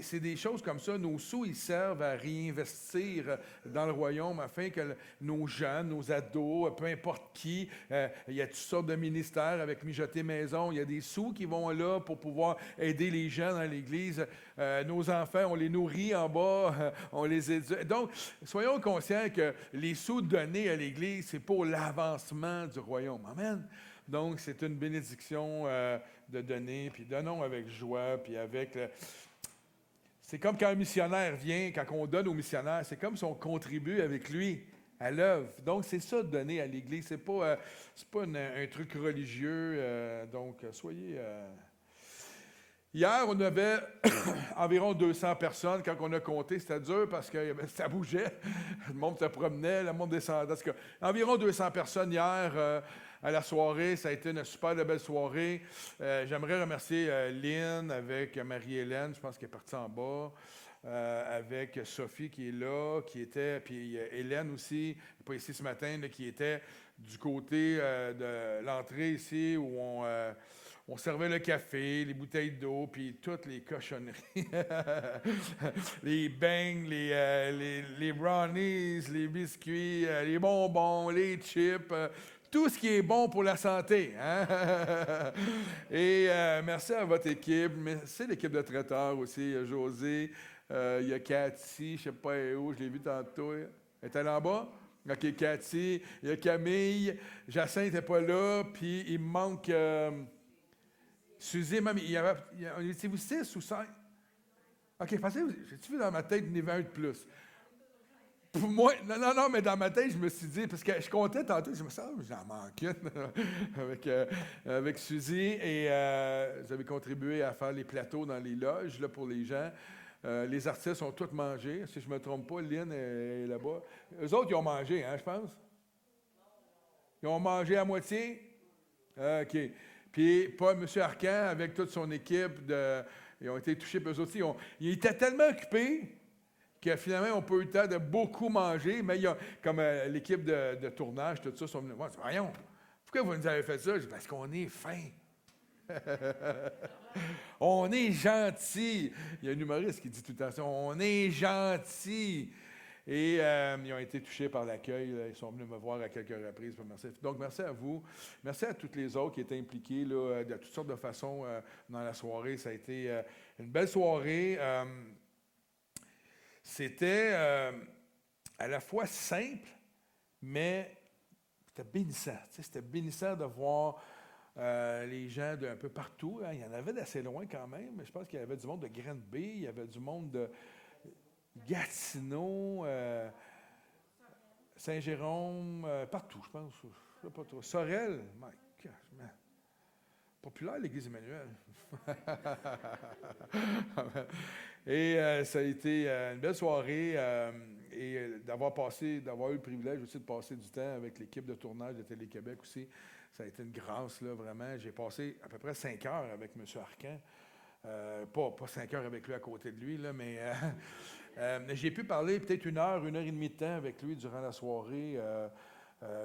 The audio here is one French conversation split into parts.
c'est des choses comme ça. Nos sous, ils servent à réinvestir dans le royaume afin que nos jeunes, nos ados, peu importe qui, il y a toutes sortes de ministères avec Mijoter Maison, il y a des sous qui vont là pour pouvoir aider les jeunes dans l'Église. Nos enfants, on les nourrit en bas, on les éduque. Donc, soyons conscients que les sous donnés à l'Église, c'est pour l'avancement du royaume. Amen. Donc, c'est une bénédiction de donner, puis donnons avec joie, puis avec... C'est comme quand un missionnaire vient, quand on donne au missionnaire, c'est comme si on contribue avec lui à l'œuvre. Donc, c'est ça de donner à l'Église. C'est pas un truc religieux. Donc, soyez... Hier, on avait environ 200 personnes. Quand on a compté, c'était dur parce que ça bougeait. Le monde se promenait, le monde descendait. Environ 200 personnes hier à la soirée. Ça a été une super belle soirée. J'aimerais remercier Lynn avec Marie-Hélène, je pense qu'elle est partie en bas, avec Sophie qui est là, puis Hélène aussi, pas ici ce matin, là, qui était du côté de l'entrée ici où on servait le café, les bouteilles d'eau, puis toutes les cochonneries. Les beignes, les brownies, les biscuits, les bonbons, les chips, tout ce qui est bon pour la santé. Hein? Et merci à votre équipe. Merci l'équipe de traiteurs aussi. Il y a José, il y a Cathy, je ne sais pas où, je l'ai vu tantôt. Elle est allée en bas? OK, Cathy. Il y a Camille. Jacinthe n'était pas là. Puis il me manque... Suzy, même, étiez-vous 6 ou 5? OK, facile, j'ai-tu vu dans ma tête, il y en avait un de plus? Pour moi, non, mais dans ma tête, je me suis dit, parce que je comptais tantôt, je me suis dit, j'en manque une avec Suzy, et vous avez contribué à faire les plateaux dans les loges là, pour les gens. Les artistes ont tous mangé, si je ne me trompe pas, Lynn est là-bas. Eux autres, ils ont mangé, hein, je pense? Ils ont mangé à moitié? OK. Puis Paul, M. Arcan, avec toute son équipe, ils ont été touchés, puis eux aussi, ils étaient tellement occupés que finalement, on n'a pas eu le temps de beaucoup manger, mais il y a, comme l'équipe de tournage, tout ça, sont venus voir, voyons, pourquoi vous nous avez fait ça? Je dis, parce qu'on est fin. On est gentil. Il y a un humoriste qui dit tout le temps ça, on est gentil. Et ils ont été touchés par l'accueil. Ils sont venus me voir à quelques reprises. Donc, merci à vous. Merci à toutes les autres qui étaient impliqués là, de toutes sortes de façons dans la soirée. Ça a été une belle soirée. C'était à la fois simple, mais c'était bénissant. C'était bénissant de voir les gens d'un peu partout. Hein. Il y en avait d'assez loin quand même. Mais je pense qu'il y avait du monde de Granby, il y avait du monde de Gatineau, Saint-Jérôme, partout, je pense. Je sais pas trop. Sorel, my gosh, man. Populaire, l'Église Emmanuel. Et ça a été une belle soirée et d'avoir eu le privilège aussi de passer du temps avec l'équipe de tournage de Télé-Québec aussi. Ça a été une grâce, là, vraiment. J'ai passé à peu près 5 heures avec M. Arcan. Pas 5 heures avec lui à côté de lui, là, mais j'ai pu parler peut-être 1 heure et demie de temps avec lui durant la soirée.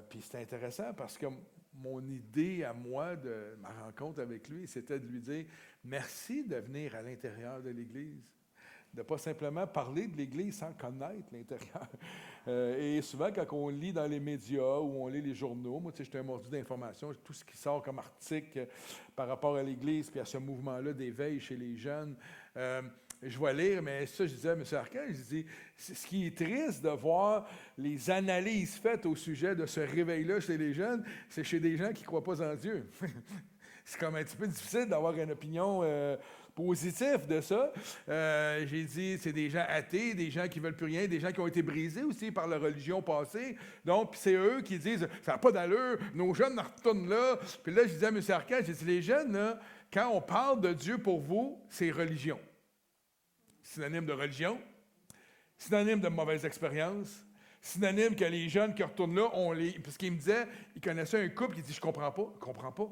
Puis c'était intéressant parce que mon idée à moi de ma rencontre avec lui, c'était de lui dire merci de venir à l'intérieur de l'Église. De ne pas simplement parler de l'Église sans connaître l'intérieur. Et souvent, quand on lit dans les médias ou on lit les journaux, moi, tu sais, j'étais un mordu d'informations, tout ce qui sort comme article par rapport à l'Église puis à ce mouvement-là d'éveil chez les jeunes, je vais lire, mais ça, je disais à M. Arcan, je dis, ce qui est triste de voir les analyses faites au sujet de ce réveil-là chez les jeunes, c'est chez des gens qui ne croient pas en Dieu. C'est comme un petit peu difficile d'avoir une opinion positive de ça. J'ai dit, c'est des gens athées, des gens qui ne veulent plus rien, des gens qui ont été brisés aussi par la religion passée. Donc, c'est eux qui disent, ça n'a pas d'allure, nos jeunes retournent là. Puis là, je disais à M. Arcan, j'ai dit, les jeunes, là, quand on parle de Dieu pour vous, c'est religion. Synonyme de religion, synonyme de mauvaise expérience, synonyme que les jeunes qui retournent là, parce qu'il me disait, il connaissait un couple qui dit, je comprends pas.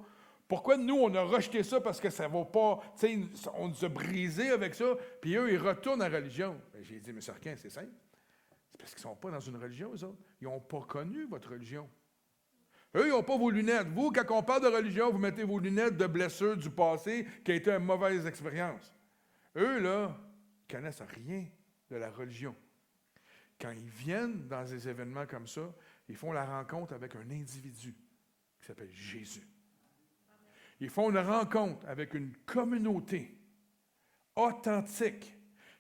Pourquoi nous, on a rejeté ça parce que ça ne va pas, tu sais, on nous a brisé avec ça, puis eux, ils retournent à la religion. Ben, j'ai dit, M. Arcan, c'est simple. C'est parce qu'ils ne sont pas dans une religion, eux autres. Ils n'ont pas connu votre religion. Eux, ils n'ont pas vos lunettes. Vous, quand on parle de religion, vous mettez vos lunettes de blessure du passé qui a été une mauvaise expérience. Eux, là, ne connaissent rien de la religion. Quand ils viennent dans des événements comme ça, ils font la rencontre avec un individu qui s'appelle Jésus. Ils font une rencontre avec une communauté authentique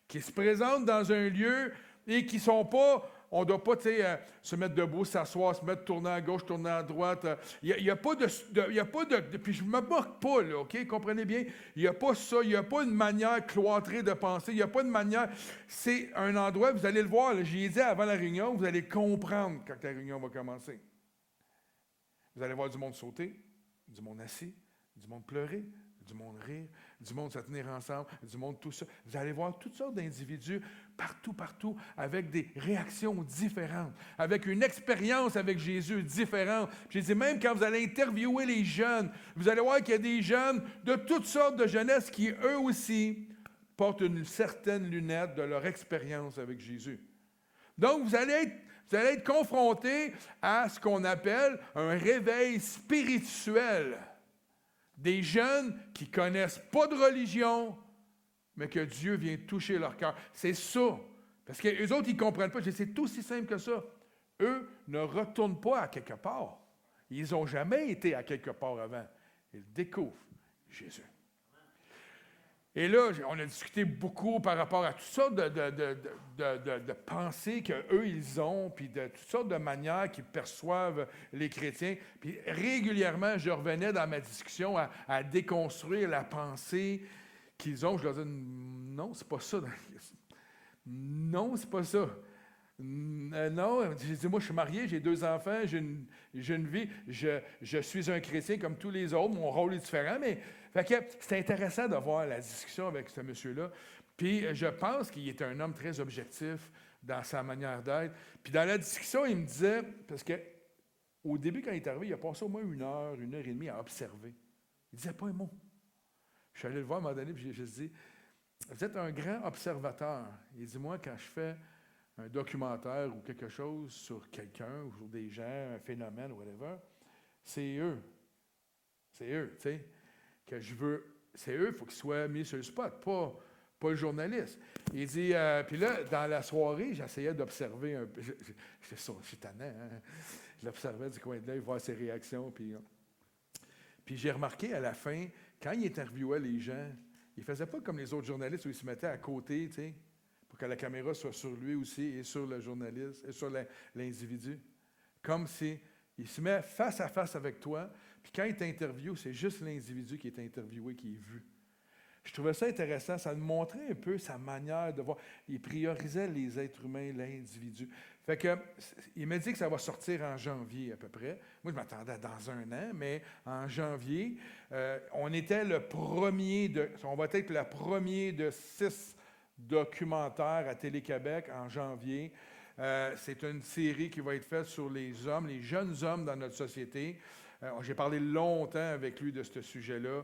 qui se présente dans un lieu et qui ne sont pas, on ne doit pas se mettre debout, s'asseoir, se mettre tourner à gauche, tourner à droite. Il n'y a pas de, puis je ne me moque pas, là, OK? Comprenez bien, il n'y a pas ça, il n'y a pas une manière cloîtrée de penser, il n'y a pas une manière, c'est un endroit, vous allez le voir, là, j'y ai dit avant la réunion, vous allez comprendre quand la réunion va commencer. Vous allez voir du monde sauter, du monde assis, du monde pleurer, du monde rire, du monde se tenir ensemble, du monde tout ça. Vous allez voir toutes sortes d'individus partout, avec des réactions différentes, avec une expérience avec Jésus différente. J'ai dit, même quand vous allez interviewer les jeunes, vous allez voir qu'il y a des jeunes de toutes sortes de jeunesse qui, eux aussi, portent une certaine lunette de leur expérience avec Jésus. Donc, vous allez être confrontés à ce qu'on appelle un réveil spirituel. Des jeunes qui ne connaissent pas de religion, mais que Dieu vient toucher leur cœur. C'est ça. Parce qu'eux autres, ils ne comprennent pas. C'est aussi simple que ça. Eux ne retournent pas à quelque part. Ils n'ont jamais été à quelque part avant. Ils découvrent Jésus. Et là, on a discuté beaucoup par rapport à toutes sortes de pensées qu'eux, ils ont, puis de toutes sortes de manières qu'ils perçoivent les chrétiens. Puis régulièrement, je revenais dans ma discussion à déconstruire la pensée qu'ils ont. Je leur disais, non, c'est pas ça. Non, c'est pas ça. Non, j'ai dit, moi, je suis marié, j'ai 2 enfants, j'ai une vie, je suis un chrétien comme tous les autres, mon rôle est différent, mais fait que c'est intéressant de voir la discussion avec ce monsieur-là. Puis je pense qu'il est un homme très objectif dans sa manière d'être. Puis dans la discussion, il me disait, parce qu'au début, quand il est arrivé, il a passé au moins 1 heure et demie à observer. Il ne disait pas un mot. Je suis allé le voir à un moment donné, puis je lui ai dit, vous êtes un grand observateur. Il dit, moi, quand je fais un documentaire ou quelque chose sur quelqu'un ou sur des gens, un phénomène, whatever, c'est eux. C'est eux, tu sais, que je veux. C'est eux, il faut qu'ils soient mis sur le spot, pas le journaliste. Il dit, puis là, dans la soirée, j'essayais d'observer un peu. Je suis tannant, hein? Je l'observais du coin de l'œil, voir ses réactions. Puis j'ai remarqué à la fin, quand il interviewait les gens, il ne faisait pas comme les autres journalistes où il se mettait à côté, tu sais, pour que la caméra soit sur lui aussi et sur le journaliste et sur l'individu. Comme si il se met face à face avec toi, puis quand il t'interviewe, c'est juste l'individu qui est interviewé, qui est vu. Je trouvais ça intéressant, ça me montrait un peu sa manière de voir. Il priorisait les êtres humains, l'individu. Fait que, il m'a dit que ça va sortir en janvier à peu près. Moi, je m'attendais à dans 1 an, mais en janvier, on va être le premier de 6 documentaires à Télé-Québec en janvier. C'est une série qui va être faite sur les hommes, les jeunes hommes dans notre société. J'ai parlé longtemps avec lui de ce sujet-là,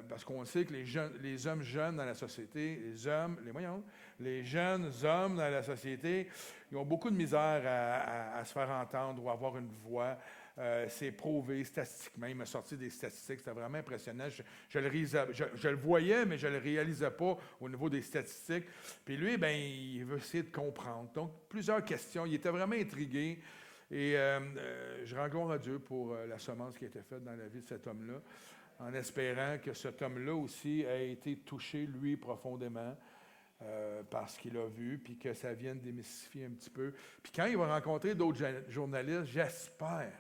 parce qu'on sait que les hommes jeunes dans la société, les jeunes hommes dans la société, ils ont beaucoup de misère à se faire entendre ou à avoir une voix. C'est prouvé statistiquement. Il m'a sorti des statistiques, c'était vraiment impressionnant. Je le voyais, mais je ne le réalisais pas au niveau des statistiques. Puis lui, il veut essayer de comprendre. Donc, plusieurs questions. Il était vraiment intrigué. Et je rends gloire à Dieu pour la semence qui a été faite dans la vie de cet homme-là, en espérant que cet homme-là aussi a été touché, lui, profondément, par ce qu'il a vu, puis que ça vienne démystifier un petit peu. Puis quand il va rencontrer d'autres journalistes, j'espère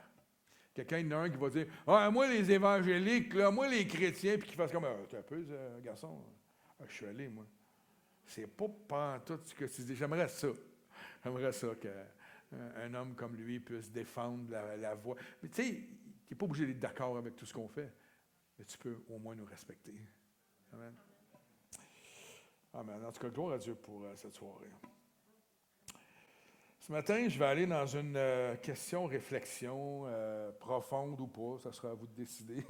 que quand il y en a un qui va dire « Ah, moi, les évangéliques, là, moi, les chrétiens », puis qu'il fasse comme « T'es un peu, garçon, je suis allé, moi. » C'est pas tout ce que tu dis. J'aimerais ça. J'aimerais ça qu'un homme comme lui puisse défendre la voix. Mais tu sais, tu n'es pas obligé d'être d'accord avec tout ce qu'on fait, mais tu peux au moins nous respecter. Amen. Amen. En tout cas, gloire à Dieu pour cette soirée. Ce matin, je vais aller dans une question-réflexion profonde ou pas, ça sera à vous de décider.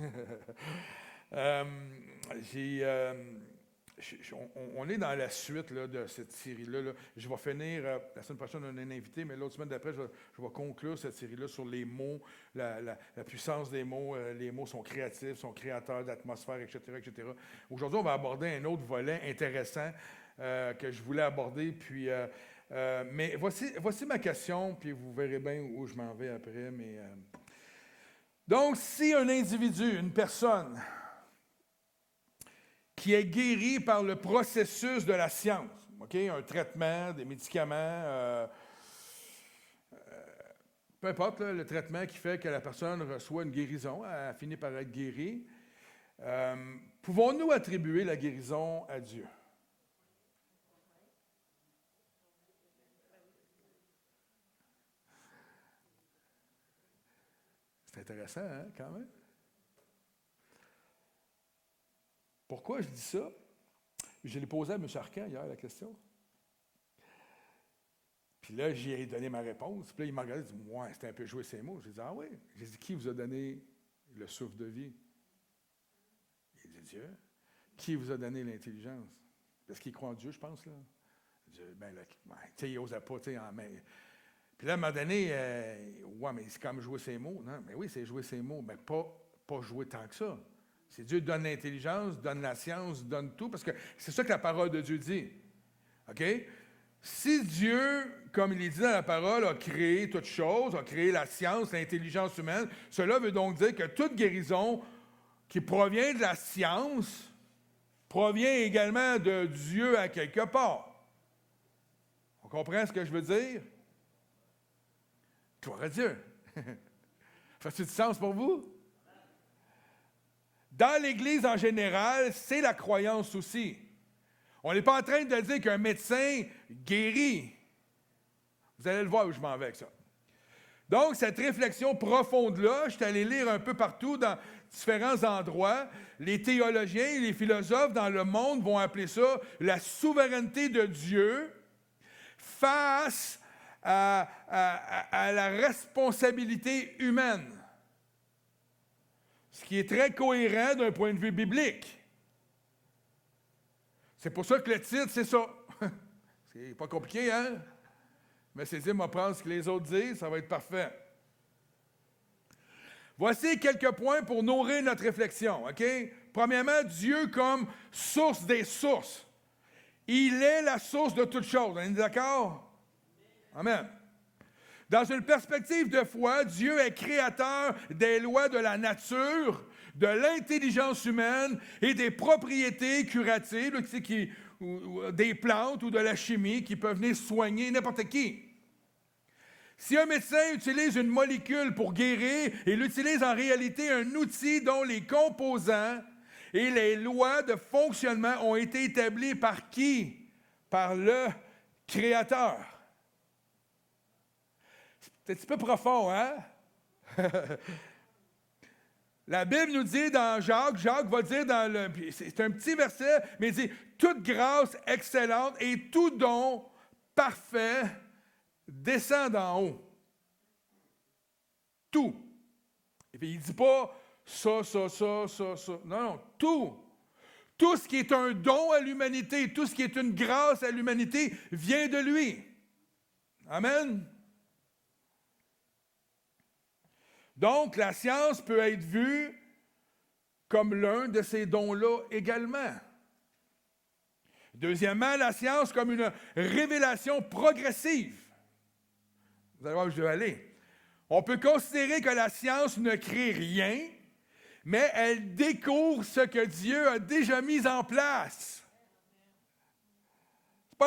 On est dans la suite là, de cette série-là. Là. Je vais finir, la semaine prochaine, on a un invité, mais l'autre semaine d'après, je vais conclure cette série-là sur les mots, la puissance des mots. Les mots sont créatifs, sont créateurs d'atmosphère, etc., etc. Aujourd'hui, on va aborder un autre volet intéressant que je voulais aborder. Puis, mais voici ma question, puis vous verrez bien où je m'en vais après. Donc, si un individu, une personne, qui est guéri par le processus de la science, un traitement, des médicaments, peu importe là, le traitement qui fait que la personne reçoit une guérison, elle finit par être guérie, pouvons-nous attribuer la guérison à Dieu? C'est intéressant, hein, quand même? Pourquoi je dis ça? Je l'ai posé à M. Arcan hier, la question. Puis là, j'ai donné ma réponse. Puis là, il m'a regardé et dit, ouais, c'était un peu joué ces mots. J'ai dit, ah oui. J'ai dit, qui vous a donné le souffle de vie? Il dit, Dieu. Qui vous a donné l'intelligence? Est-ce qu'il croit en Dieu, je pense, là? Dieu, ben là, tu sais, il n'osait pas, tu sais, Puis là, à un moment donné, ouais, mais c'est comme jouer ses mots. Non, mais oui, c'est jouer ses mots, mais pas jouer tant que ça. C'est Dieu donne l'intelligence, donne la science, donne tout, parce que c'est ça que la parole de Dieu dit. OK? Si Dieu, comme il est dit dans la parole, a créé toutes choses, a créé la science, l'intelligence humaine, cela veut donc dire que toute guérison qui provient de la science provient également de Dieu à quelque part. On comprend ce que je veux dire? Gloire à Dieu. Fait-tu du sens pour vous? Dans l'Église en général, c'est la croyance aussi. On n'est pas en train de dire qu'un médecin guérit. Vous allez le voir où je m'en vais avec ça. Donc, cette réflexion profonde-là, je suis allé lire un peu partout dans différents endroits. Les théologiens et les philosophes dans le monde vont appeler ça la souveraineté de Dieu face à la responsabilité humaine. Ce qui est très cohérent d'un point de vue biblique. C'est pour ça que le titre, c'est ça. C'est pas compliqué, hein? Mais c'est dire, moi, prendre ce que les autres disent, ça va être parfait. Voici quelques points pour nourrir notre réflexion, OK? Premièrement, Dieu comme source des sources. Il est la source de toutes choses. On est d'accord? Amen. Dans une perspective de foi, Dieu est créateur des lois de la nature, de l'intelligence humaine et des propriétés curatives, ou des plantes ou de la chimie qui peuvent venir soigner n'importe qui. Si un médecin utilise une molécule pour guérir, il utilise en réalité un outil dont les composants et les lois de fonctionnement ont été établis par qui? Par le Créateur. C'est un petit peu profond, hein? La Bible nous dit dans Jacques va dire c'est un petit verset, mais il dit « Toute grâce excellente et tout don parfait descend d'en haut. » Tout. Et puis il ne dit pas ça. Non, tout. Tout ce qui est un don à l'humanité, tout ce qui est une grâce à l'humanité vient de lui. Amen. Donc, la science peut être vue comme l'un de ces dons-là également. Deuxièmement, la science comme une révélation progressive. Vous allez voir où je vais aller. On peut considérer que la science ne crée rien, mais elle découvre ce que Dieu a déjà mis en Ce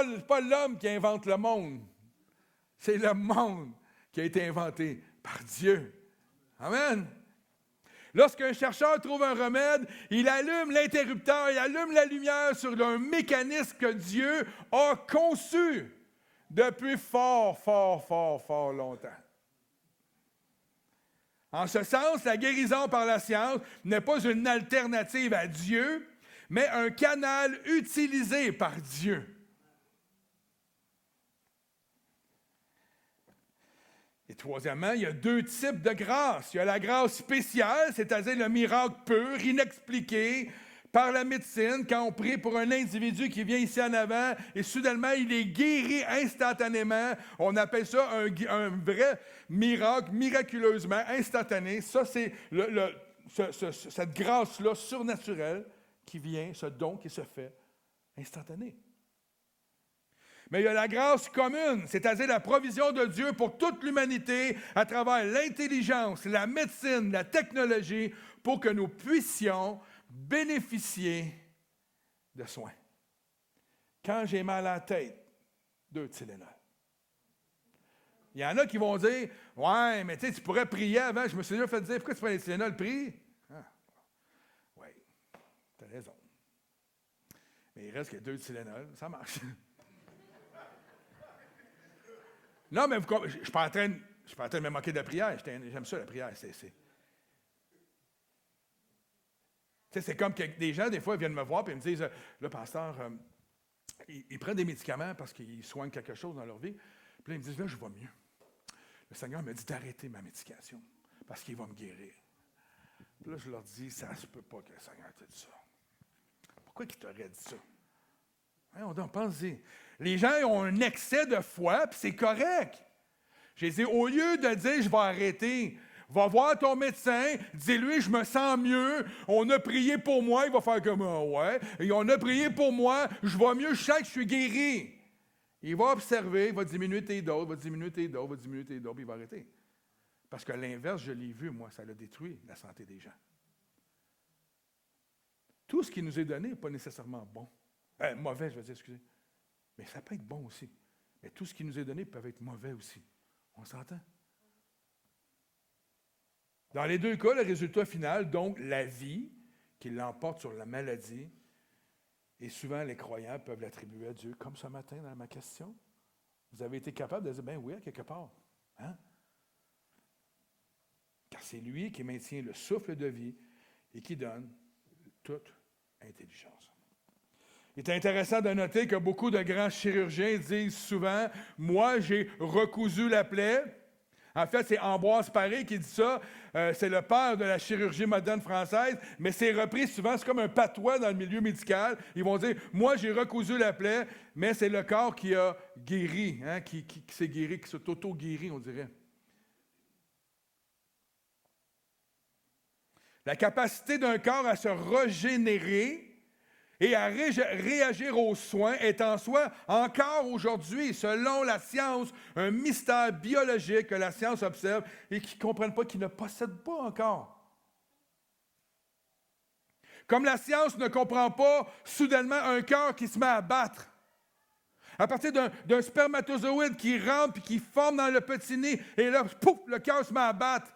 n'est pas l'homme qui invente le monde. C'est le monde qui a été inventé par Dieu. Amen. Lorsqu'un chercheur trouve un remède, il allume l'interrupteur, il allume la lumière sur un mécanisme que Dieu a conçu depuis fort longtemps. En ce sens, la guérison par la science n'est pas une alternative à Dieu, mais un canal utilisé par Dieu. Et troisièmement, il y a deux types de grâce. Il y a la grâce spéciale, c'est-à-dire le miracle pur, inexpliqué par la médecine, quand on prie pour un individu qui vient ici en avant et soudainement il est guéri instantanément. On appelle ça un vrai miracle, miraculeusement instantané. Ça, c'est cette grâce-là surnaturelle qui vient, ce don qui se fait instantané. Mais il y a la grâce commune, c'est-à-dire la provision de Dieu pour toute l'humanité à travers l'intelligence, la médecine, la technologie, pour que nous puissions bénéficier de soins. Quand j'ai mal à la tête, 2 Tylenol. Il y en a qui vont dire, « Ouais, mais tu pourrais prier avant. » Je me suis déjà fait dire, « Pourquoi tu prends les Tylenol? Prie. » Oui, tu as raison. Mais il reste que 2 Tylenol, ça marche. Non, mais je ne suis pas en train de me moquer de la prière. J'aime ça, la prière. C'est comme que des gens, des fois, viennent me voir et me disent, « Le pasteur, ils prennent des médicaments parce qu'ils soignent quelque chose dans leur vie. » Puis là, ils me disent, « Là, je vais mieux. Le Seigneur me dit d'arrêter ma médication parce qu'il va me guérir. » Puis là, je leur dis, « Ça ne se peut pas que le Seigneur t'ait dit ça. Pourquoi il t'aurait dit ça? » On pense-y. Les gens ont un excès de foi, puis c'est correct. J'ai dit, au lieu de dire, je vais arrêter, va voir ton médecin, dis-lui, je me sens mieux, on a prié pour moi, il va faire comme, ouais, et on a prié pour moi, je vais mieux, je sens que je suis guéri. Il va observer, il va diminuer tes doses, puis il va arrêter. Parce que l'inverse, je l'ai vu, moi, ça l'a détruit, la santé des gens. Tout ce qui nous est donné n'est pas nécessairement bon. Mauvais, je veux dire, excusez. Mais ça peut être bon aussi. Mais tout ce qui nous est donné peut être mauvais aussi. On s'entend? Dans les 2 cas, le résultat final, donc la vie, qui l'emporte sur la maladie, et souvent les croyants peuvent l'attribuer à Dieu, comme ce matin dans ma question. Vous avez été capable de dire, ben oui, à quelque part. Hein? Car c'est lui qui maintient le souffle de vie et qui donne toute intelligence. Il est intéressant de noter que beaucoup de grands chirurgiens disent souvent, « Moi, j'ai recousu la plaie. » En fait, c'est Ambroise Paré qui dit ça. C'est le père de la chirurgie moderne française, mais c'est repris souvent, c'est comme un patois dans le milieu médical. Ils vont dire, « Moi, j'ai recousu la plaie, mais c'est le corps qui a guéri, hein, qui s'est guéri, qui s'est auto-guéri, on dirait. » La capacité d'un corps à se régénérer et à réagir aux soins est en soi, encore aujourd'hui, selon la science, un mystère biologique que la science observe et qu'ils ne comprennent pas, qu'ils ne possèdent pas encore. Comme la science ne comprend pas soudainement un cœur qui se met à battre. À partir d'un spermatozoïde qui rentre et qui forme dans le petit nez, et là, pouf, le cœur se met à battre.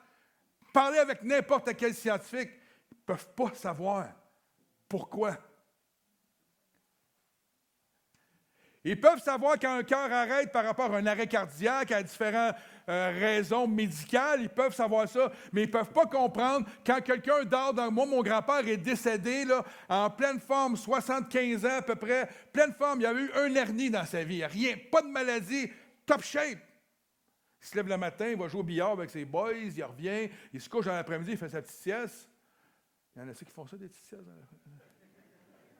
Parlez avec n'importe quel scientifique, ils ne peuvent pas savoir pourquoi. Ils peuvent savoir quand un cœur arrête par rapport à un arrêt cardiaque, à différentes raisons médicales, ils peuvent savoir ça, mais ils ne peuvent pas comprendre quand quelqu'un dort dans... Moi, mon grand-père est décédé là, en pleine forme, 75 ans à peu près, pleine forme, il y avait eu un hernie dans sa vie, rien, pas de maladie, top shape. Il se lève le matin, il va jouer au billard avec ses boys, il revient, il se couche dans l'après-midi, il fait sa petite sieste. Il y en a qui font ça, des petites siestes.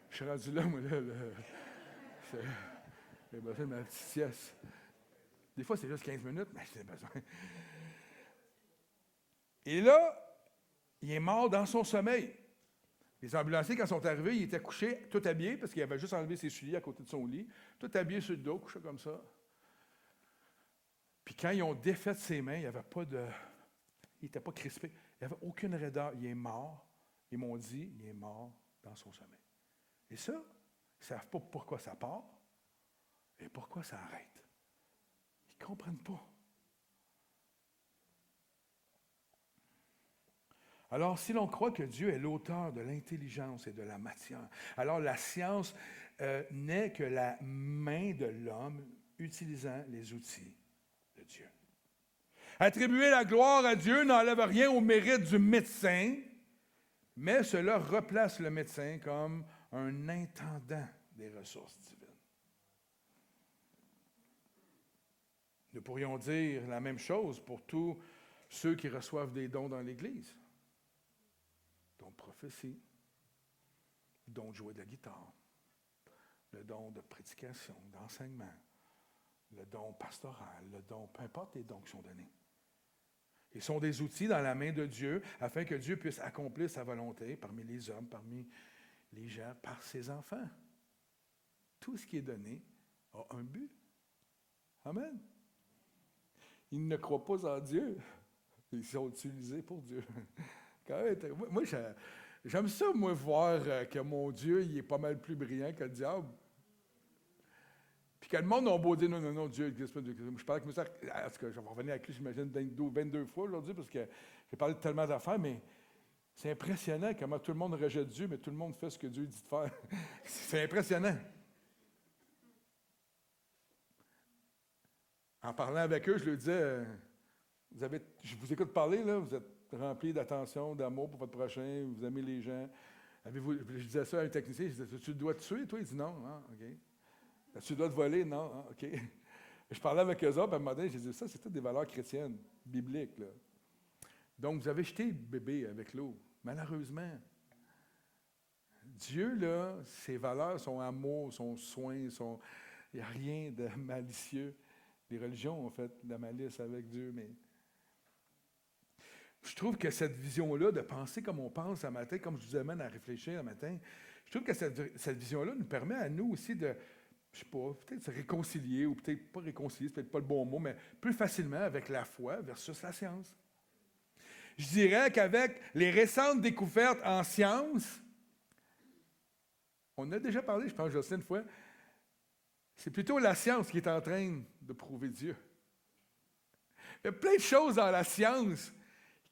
Je suis rendu là, moi, là. J'ai besoin de ma petite sieste. Des fois, c'est juste 15 minutes, mais j'ai besoin. Et là, il est mort dans son sommeil. Les ambulanciers, quand ils sont arrivés, il était couché, tout habillé, parce qu'il avait juste enlevé ses souliers à côté de son lit, tout habillé sur le dos, couché comme ça. Puis quand ils ont défait ses mains, il n'y avait pas de... Il n'était pas crispé. Il n'y avait aucune raideur. Il est mort. Ils m'ont dit, il est mort dans son sommeil. Et ça, ils ne savent pas pourquoi ça part et pourquoi ça arrête. Ils ne comprennent pas. Alors, si l'on croit que Dieu est l'auteur de l'intelligence et de la matière, alors la science n'est que la main de l'homme utilisant les outils de Dieu. Attribuer la gloire à Dieu n'enlève rien au mérite du médecin, mais cela replace le médecin comme un intendant des ressources divines. Nous pourrions dire la même chose pour tous ceux qui reçoivent des dons dans l'Église. Don de prophétie, don de jouer de la guitare, le don de prédication, d'enseignement, le don pastoral, le don, peu importe les dons qui sont donnés. Ils sont des outils dans la main de Dieu afin que Dieu puisse accomplir sa volonté parmi les hommes, parmi les gens, par ses enfants. Tout ce qui est donné a un but Amen. Ils ne croient pas en Dieu. Ils sont utilisés pour Dieu. Quand même, moi, j'aime ça, moi, voir que mon Dieu, il est pas mal plus brillant que le diable. Puis que le monde a beau dire non, Dieu n'existe pas. Je parle avec M. En tout cas, je vais revenir avec lui, j'imagine, 22 fois aujourd'hui, parce que j'ai parlé de tellement d'affaires, mais c'est impressionnant comment tout le monde rejette Dieu, mais tout le monde fait ce que Dieu dit de faire. C'est impressionnant. En parlant avec eux, je leur disais, je vous écoute parler, là, vous êtes remplis d'attention, d'amour pour votre prochain, vous aimez les gens. Je disais ça à un technicien, je disais, tu dois te tuer, toi? Il dit non, OK. Tu dois te voler, non, OK. Je parlais avec eux autres, puis à un moment donné, j'ai dit, ça, c'est toutes des valeurs chrétiennes, bibliques, là. Donc, vous avez jeté le bébé avec l'eau. Malheureusement, Dieu, là, ses valeurs, son amour, son soin, il n'y a rien de malicieux. Les religions ont fait de la malice avec Dieu, mais je trouve que cette vision-là, de penser comme on pense un matin, comme je vous amène à réfléchir un matin, je trouve que cette vision-là nous permet à nous aussi de, je ne sais pas, peut-être se réconcilier, ou peut-être pas réconcilier, c'est peut-être pas le bon mot, mais plus facilement avec la foi versus la science. Je dirais qu'avec les récentes découvertes en science, on en a déjà parlé, je pense, Jocelyne, une fois, c'est plutôt la science qui est en train de prouver Dieu. Il y a plein de choses dans la science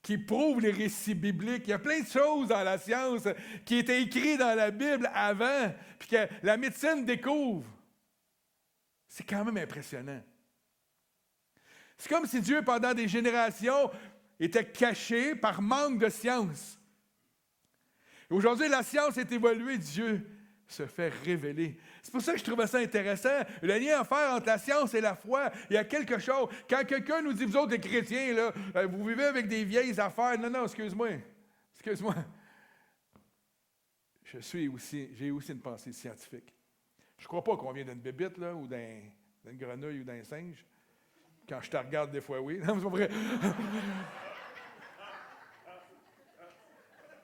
qui prouvent les récits bibliques. Il y a plein de choses dans la science qui étaient écrites dans la Bible avant, puis que la médecine découvre. C'est quand même impressionnant. C'est comme si Dieu, pendant des générations, était caché par manque de science. Et aujourd'hui, la science est évoluée, Dieu se fait révéler. C'est pour ça que je trouvais ça intéressant. Le lien à faire entre la science et la foi, il y a quelque chose. Quand quelqu'un nous dit, vous autres les chrétiens, là, vous vivez avec des vieilles affaires. Non, excuse-moi. J'ai aussi une pensée scientifique. Je ne crois pas qu'on vient d'une bébite, là, ou d'une grenouille ou d'un singe. Quand je te regarde, des fois, oui. Non, c'est pas vrai.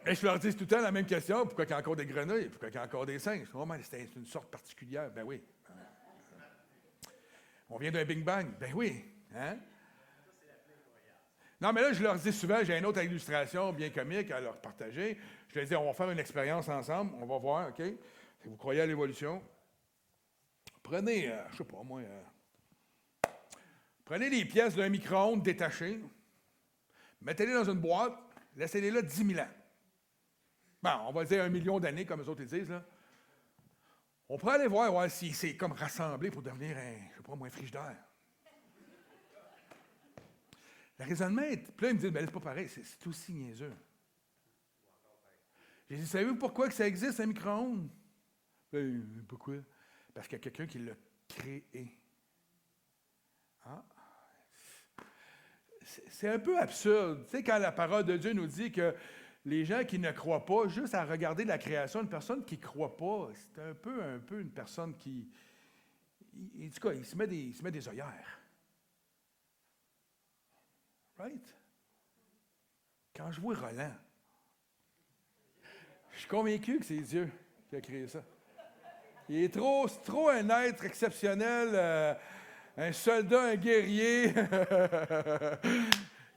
Mais je leur dis tout le temps la même question. Pourquoi il y a encore des grenouilles? Pourquoi il y a encore des singes? Oh, mais c'est une sorte particulière. Ben oui. On vient d'un Big Bang. Ben oui. Hein? Non, mais là, je leur dis souvent, j'ai une autre illustration bien comique à leur partager. Je leur dis, on va faire une expérience ensemble. On va voir, OK? Si vous croyez à l'évolution, prenez, je ne sais pas moi, prenez les pièces d'un micro-ondes détachées, mettez-les dans une boîte, laissez-les là 10 000 ans. Bon, on va dire 1 million d'années, comme eux autres les disent, là. On pourrait aller voir si c'est comme rassemblé pour devenir un frigidaire. Le raisonnement est... Puis là, ils me disent, mais c'est pas pareil, c'est aussi niaiseux. J'ai dit, savez-vous pourquoi que ça existe, un micro-ondes? Pourquoi? Parce qu'il y a quelqu'un qui l'a créé. Ah. C'est un peu absurde. Tu sais, quand la parole de Dieu nous dit que les gens qui ne croient pas, juste à regarder la création, une personne qui ne croit pas, c'est un peu une personne qui... En tout cas, il se met des œillères. Right? Quand je vois Roland, je suis convaincu que c'est Dieu qui a créé ça. C'est trop un être exceptionnel, un soldat, un guerrier.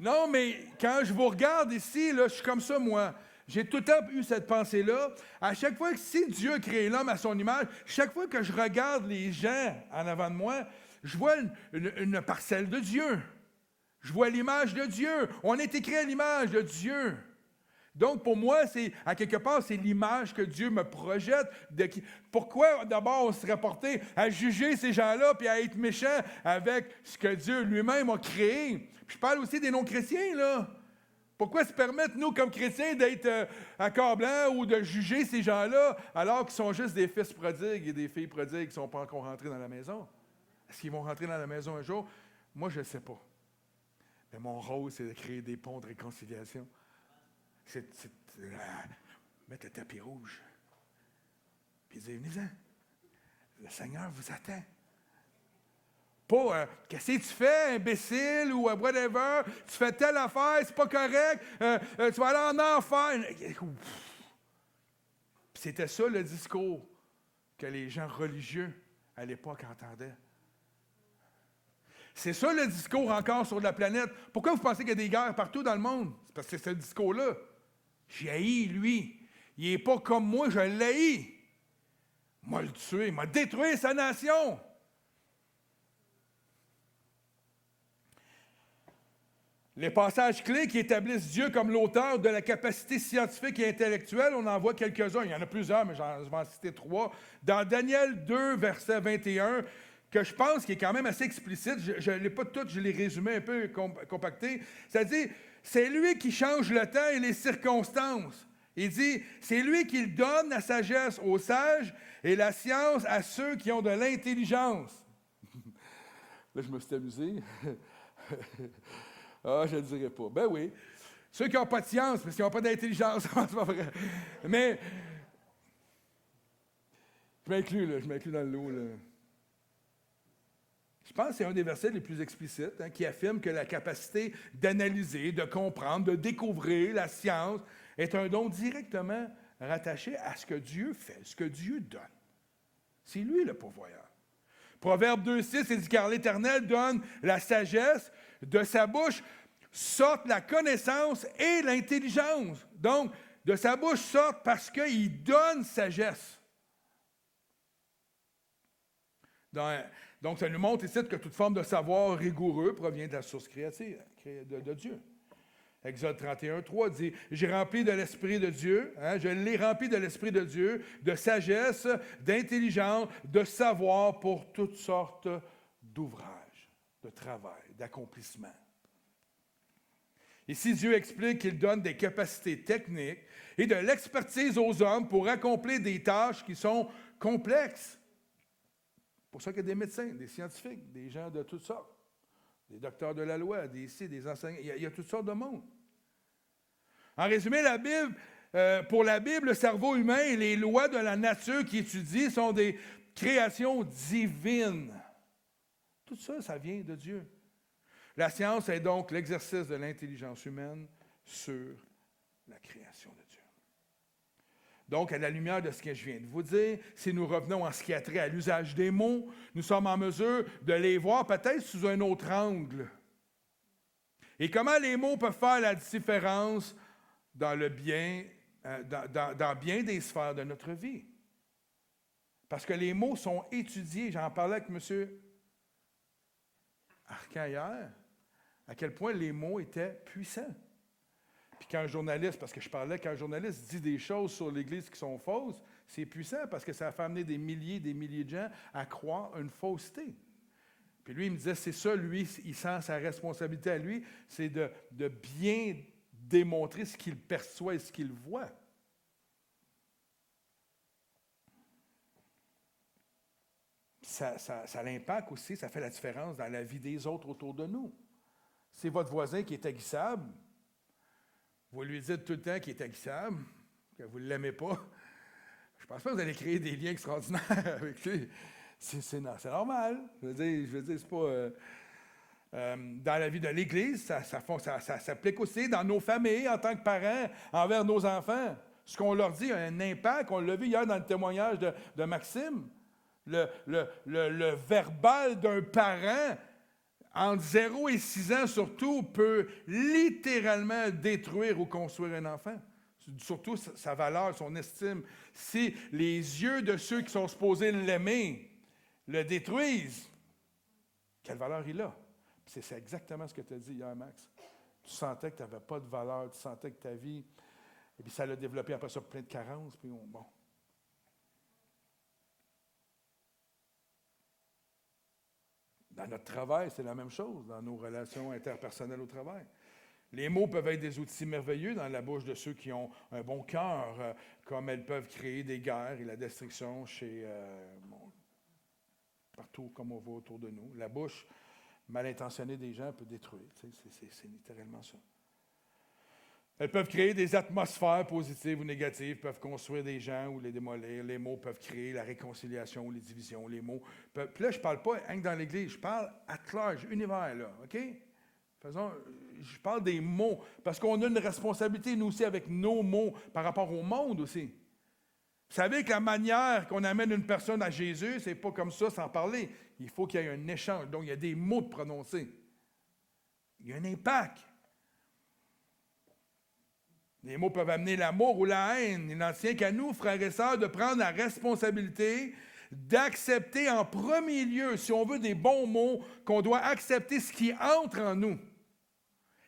Non, mais quand je vous regarde ici, là, je suis comme ça, moi. J'ai tout le temps eu cette pensée-là. À chaque fois que si Dieu a créé l'homme à son image, chaque fois que je regarde les gens en avant de moi, je vois une parcelle de Dieu. Je vois l'image de Dieu. On est écrit à l'image de Dieu. Donc, pour moi, à quelque part, c'est l'image que Dieu me projette. Pourquoi, d'abord, on serait porté à juger ces gens-là puis à être méchant avec ce que Dieu lui-même a créé? Puis je parle aussi des non-chrétiens, là. Pourquoi se permettre, nous, comme chrétiens, d'être accablants ou de juger ces gens-là alors qu'ils sont juste des fils prodigues et des filles prodigues qui ne sont pas encore rentrés dans la maison? Est-ce qu'ils vont rentrer dans la maison un jour? Moi, je ne sais pas. Mais mon rôle, c'est de créer des ponts de réconciliation. C'est mettre le tapis rouge. Puis dire, venez-en. Le Seigneur vous attend. Pas, qu'est-ce que tu fais, imbécile, ou whatever, tu fais telle affaire, c'est pas correct, tu vas aller en enfer. Puis c'était ça le discours que les gens religieux à l'époque entendaient. C'est ça le discours encore sur la planète. Pourquoi vous pensez qu'il y a des guerres partout dans le monde? C'est parce que c'est ce discours-là. J'ai haï, lui. Il n'est pas comme moi, je l'haïs. M'a le tué, m'a détruit sa nation. Les passages clés qui établissent Dieu comme l'auteur de la capacité scientifique et intellectuelle, on en voit quelques-uns. Il y en a plusieurs, mais je vais en citer 3. Dans Daniel 2, verset 21, que je pense qui est quand même assez explicite, je ne l'ai pas tout, je l'ai résumé un peu compacté. C'est-à-dire, c'est lui qui change le temps et les circonstances. Il dit, c'est lui qui donne la sagesse aux sages et la science à ceux qui ont de l'intelligence. Là, je me suis amusé. Ah, je ne le dirai pas. Ben oui. Ceux qui n'ont pas de science, parce qu'ils n'ont pas d'intelligence, c'est pas vrai. Mais, je m'inclus dans le lot, là. Je pense que c'est un des versets les plus explicites, qui affirme que la capacité d'analyser, de comprendre, de découvrir la science est un don directement rattaché à ce que Dieu fait, ce que Dieu donne. C'est lui le pourvoyeur. Proverbe 2,6, il dit, car l'Éternel donne la sagesse, de sa bouche sortent la connaissance et l'intelligence. Donc, de sa bouche sortent parce qu'il donne sagesse. Donc, ça nous montre ici que toute forme de savoir rigoureux provient de la source créative de Dieu. Exode 31, 3 dit, j'ai rempli de l'Esprit de Dieu, je l'ai rempli de l'Esprit de Dieu, de sagesse, d'intelligence, de savoir pour toutes sortes d'ouvrages, de travail, d'accomplissement. Ici, Dieu explique qu'il donne des capacités techniques et de l'expertise aux hommes pour accomplir des tâches qui sont complexes. C'est pour ça qu'il y a des médecins, des scientifiques, des gens de toutes sortes, des docteurs de la loi, des enseignants, il y a toutes sortes de monde. En résumé, la Bible, pour la Bible, le cerveau humain et les lois de la nature qu'il étudie sont des créations divines. Tout ça, ça vient de Dieu. La science est donc l'exercice de l'intelligence humaine sur la création de Dieu. Donc, à la lumière de ce que je viens de vous dire, si nous revenons en ce qui a trait à l'usage des mots, nous sommes en mesure de les voir peut-être sous un autre angle. Et comment les mots peuvent faire la différence dans le bien, dans bien des sphères de notre vie. Parce que les mots sont étudiés. J'en parlais avec M. Arcan hier, à quel point les mots étaient puissants. Puis quand un journaliste, parce que je parlais, quand un journaliste dit des choses sur l'Église qui sont fausses, c'est puissant parce que ça a fait amener des milliers de gens à croire une fausseté. Puis lui, il me disait, c'est ça, lui, il sent sa responsabilité à lui, c'est de bien démontrer ce qu'il perçoit et ce qu'il voit. Ça l'impact aussi, ça fait la différence dans la vie des autres autour de nous. C'est votre voisin qui est aguissable, vous lui dites tout le temps qu'il est aguissable, que vous ne l'aimez pas. Je ne pense pas que vous allez créer des liens extraordinaires avec lui. C'est normal. Je veux dire c'est pas... dans la vie de l'Église, ça s'applique aussi dans nos familles, en tant que parents, envers nos enfants. Ce qu'on leur dit a un impact. On l'a vu hier dans le témoignage de Maxime. Le verbal d'un parent, entre 0 et 6 ans surtout, peut littéralement détruire ou construire un enfant. Surtout sa valeur, son estime. Si les yeux de ceux qui sont supposés l'aimer le détruisent, quelle valeur il a? C'est exactement ce que tu as dit hier, Max. Tu sentais que tu n'avais pas de valeur, tu sentais que ta vie... Et puis ça l'a développé après ça plein de carences. Puis bon. Dans notre travail, c'est la même chose, dans nos relations interpersonnelles au travail. Les mots peuvent être des outils merveilleux dans la bouche de ceux qui ont un bon cœur, comme elles peuvent créer des guerres et la destruction partout comme on voit autour de nous. La bouche mal intentionnée des gens peut détruire. C'est littéralement ça. Elles peuvent créer des atmosphères positives ou négatives, peuvent construire des gens ou les démolir. Les mots peuvent créer la réconciliation ou les divisions. Les mots peuvent... Puis là, je ne parle pas rien que dans l'Église, je parle at large, univers, là, OK? Je parle des mots, parce qu'on a une responsabilité, nous aussi, avec nos mots, par rapport au monde aussi. Vous savez que la manière qu'on amène une personne à Jésus, c'est pas comme ça sans parler. Il faut qu'il y ait un échange. Donc, il y a des mots de prononcer. Il y a un impact. Les mots peuvent amener l'amour ou la haine. Il n'en tient qu'à nous, frères et sœurs, de prendre la responsabilité d'accepter en premier lieu, si on veut des bons mots, qu'on doit accepter ce qui entre en nous.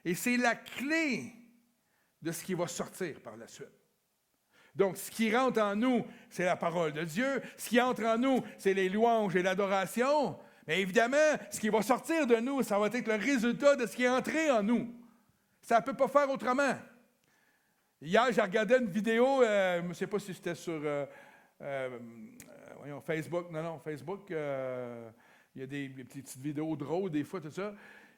Et c'est la clé de ce qui va sortir par la suite. Donc, ce qui rentre en nous, c'est la parole de Dieu. Ce qui entre en nous, c'est les louanges et l'adoration. Mais évidemment, ce qui va sortir de nous, ça va être le résultat de ce qui est entré en nous. Ça ne peut pas faire autrement. Hier, j'ai regardé une vidéo, je ne sais pas si c'était sur Facebook. Non, Facebook. Il y a des petites vidéos drôles, des fois, tout ça.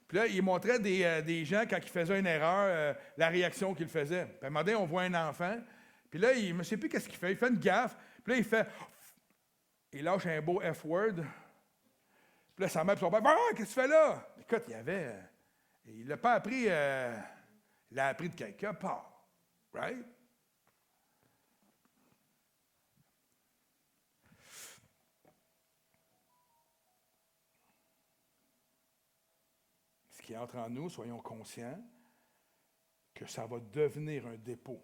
Puis là, il montrait des gens, quand ils faisaient une erreur, la réaction qu'ils faisaient. Puis à un moment donné, on voit un enfant. Puis là, je ne sais plus qu'est-ce qu'il fait. Il fait une gaffe. Puis là, il lâche un beau F-word. Puis là, sa mère et son père, « Ah, qu'est-ce que tu fais là? » Écoute, il ne l'a pas appris, il l'a appris de quelque part. Right? Ce qui entre en nous, soyons conscients que ça va devenir un dépôt.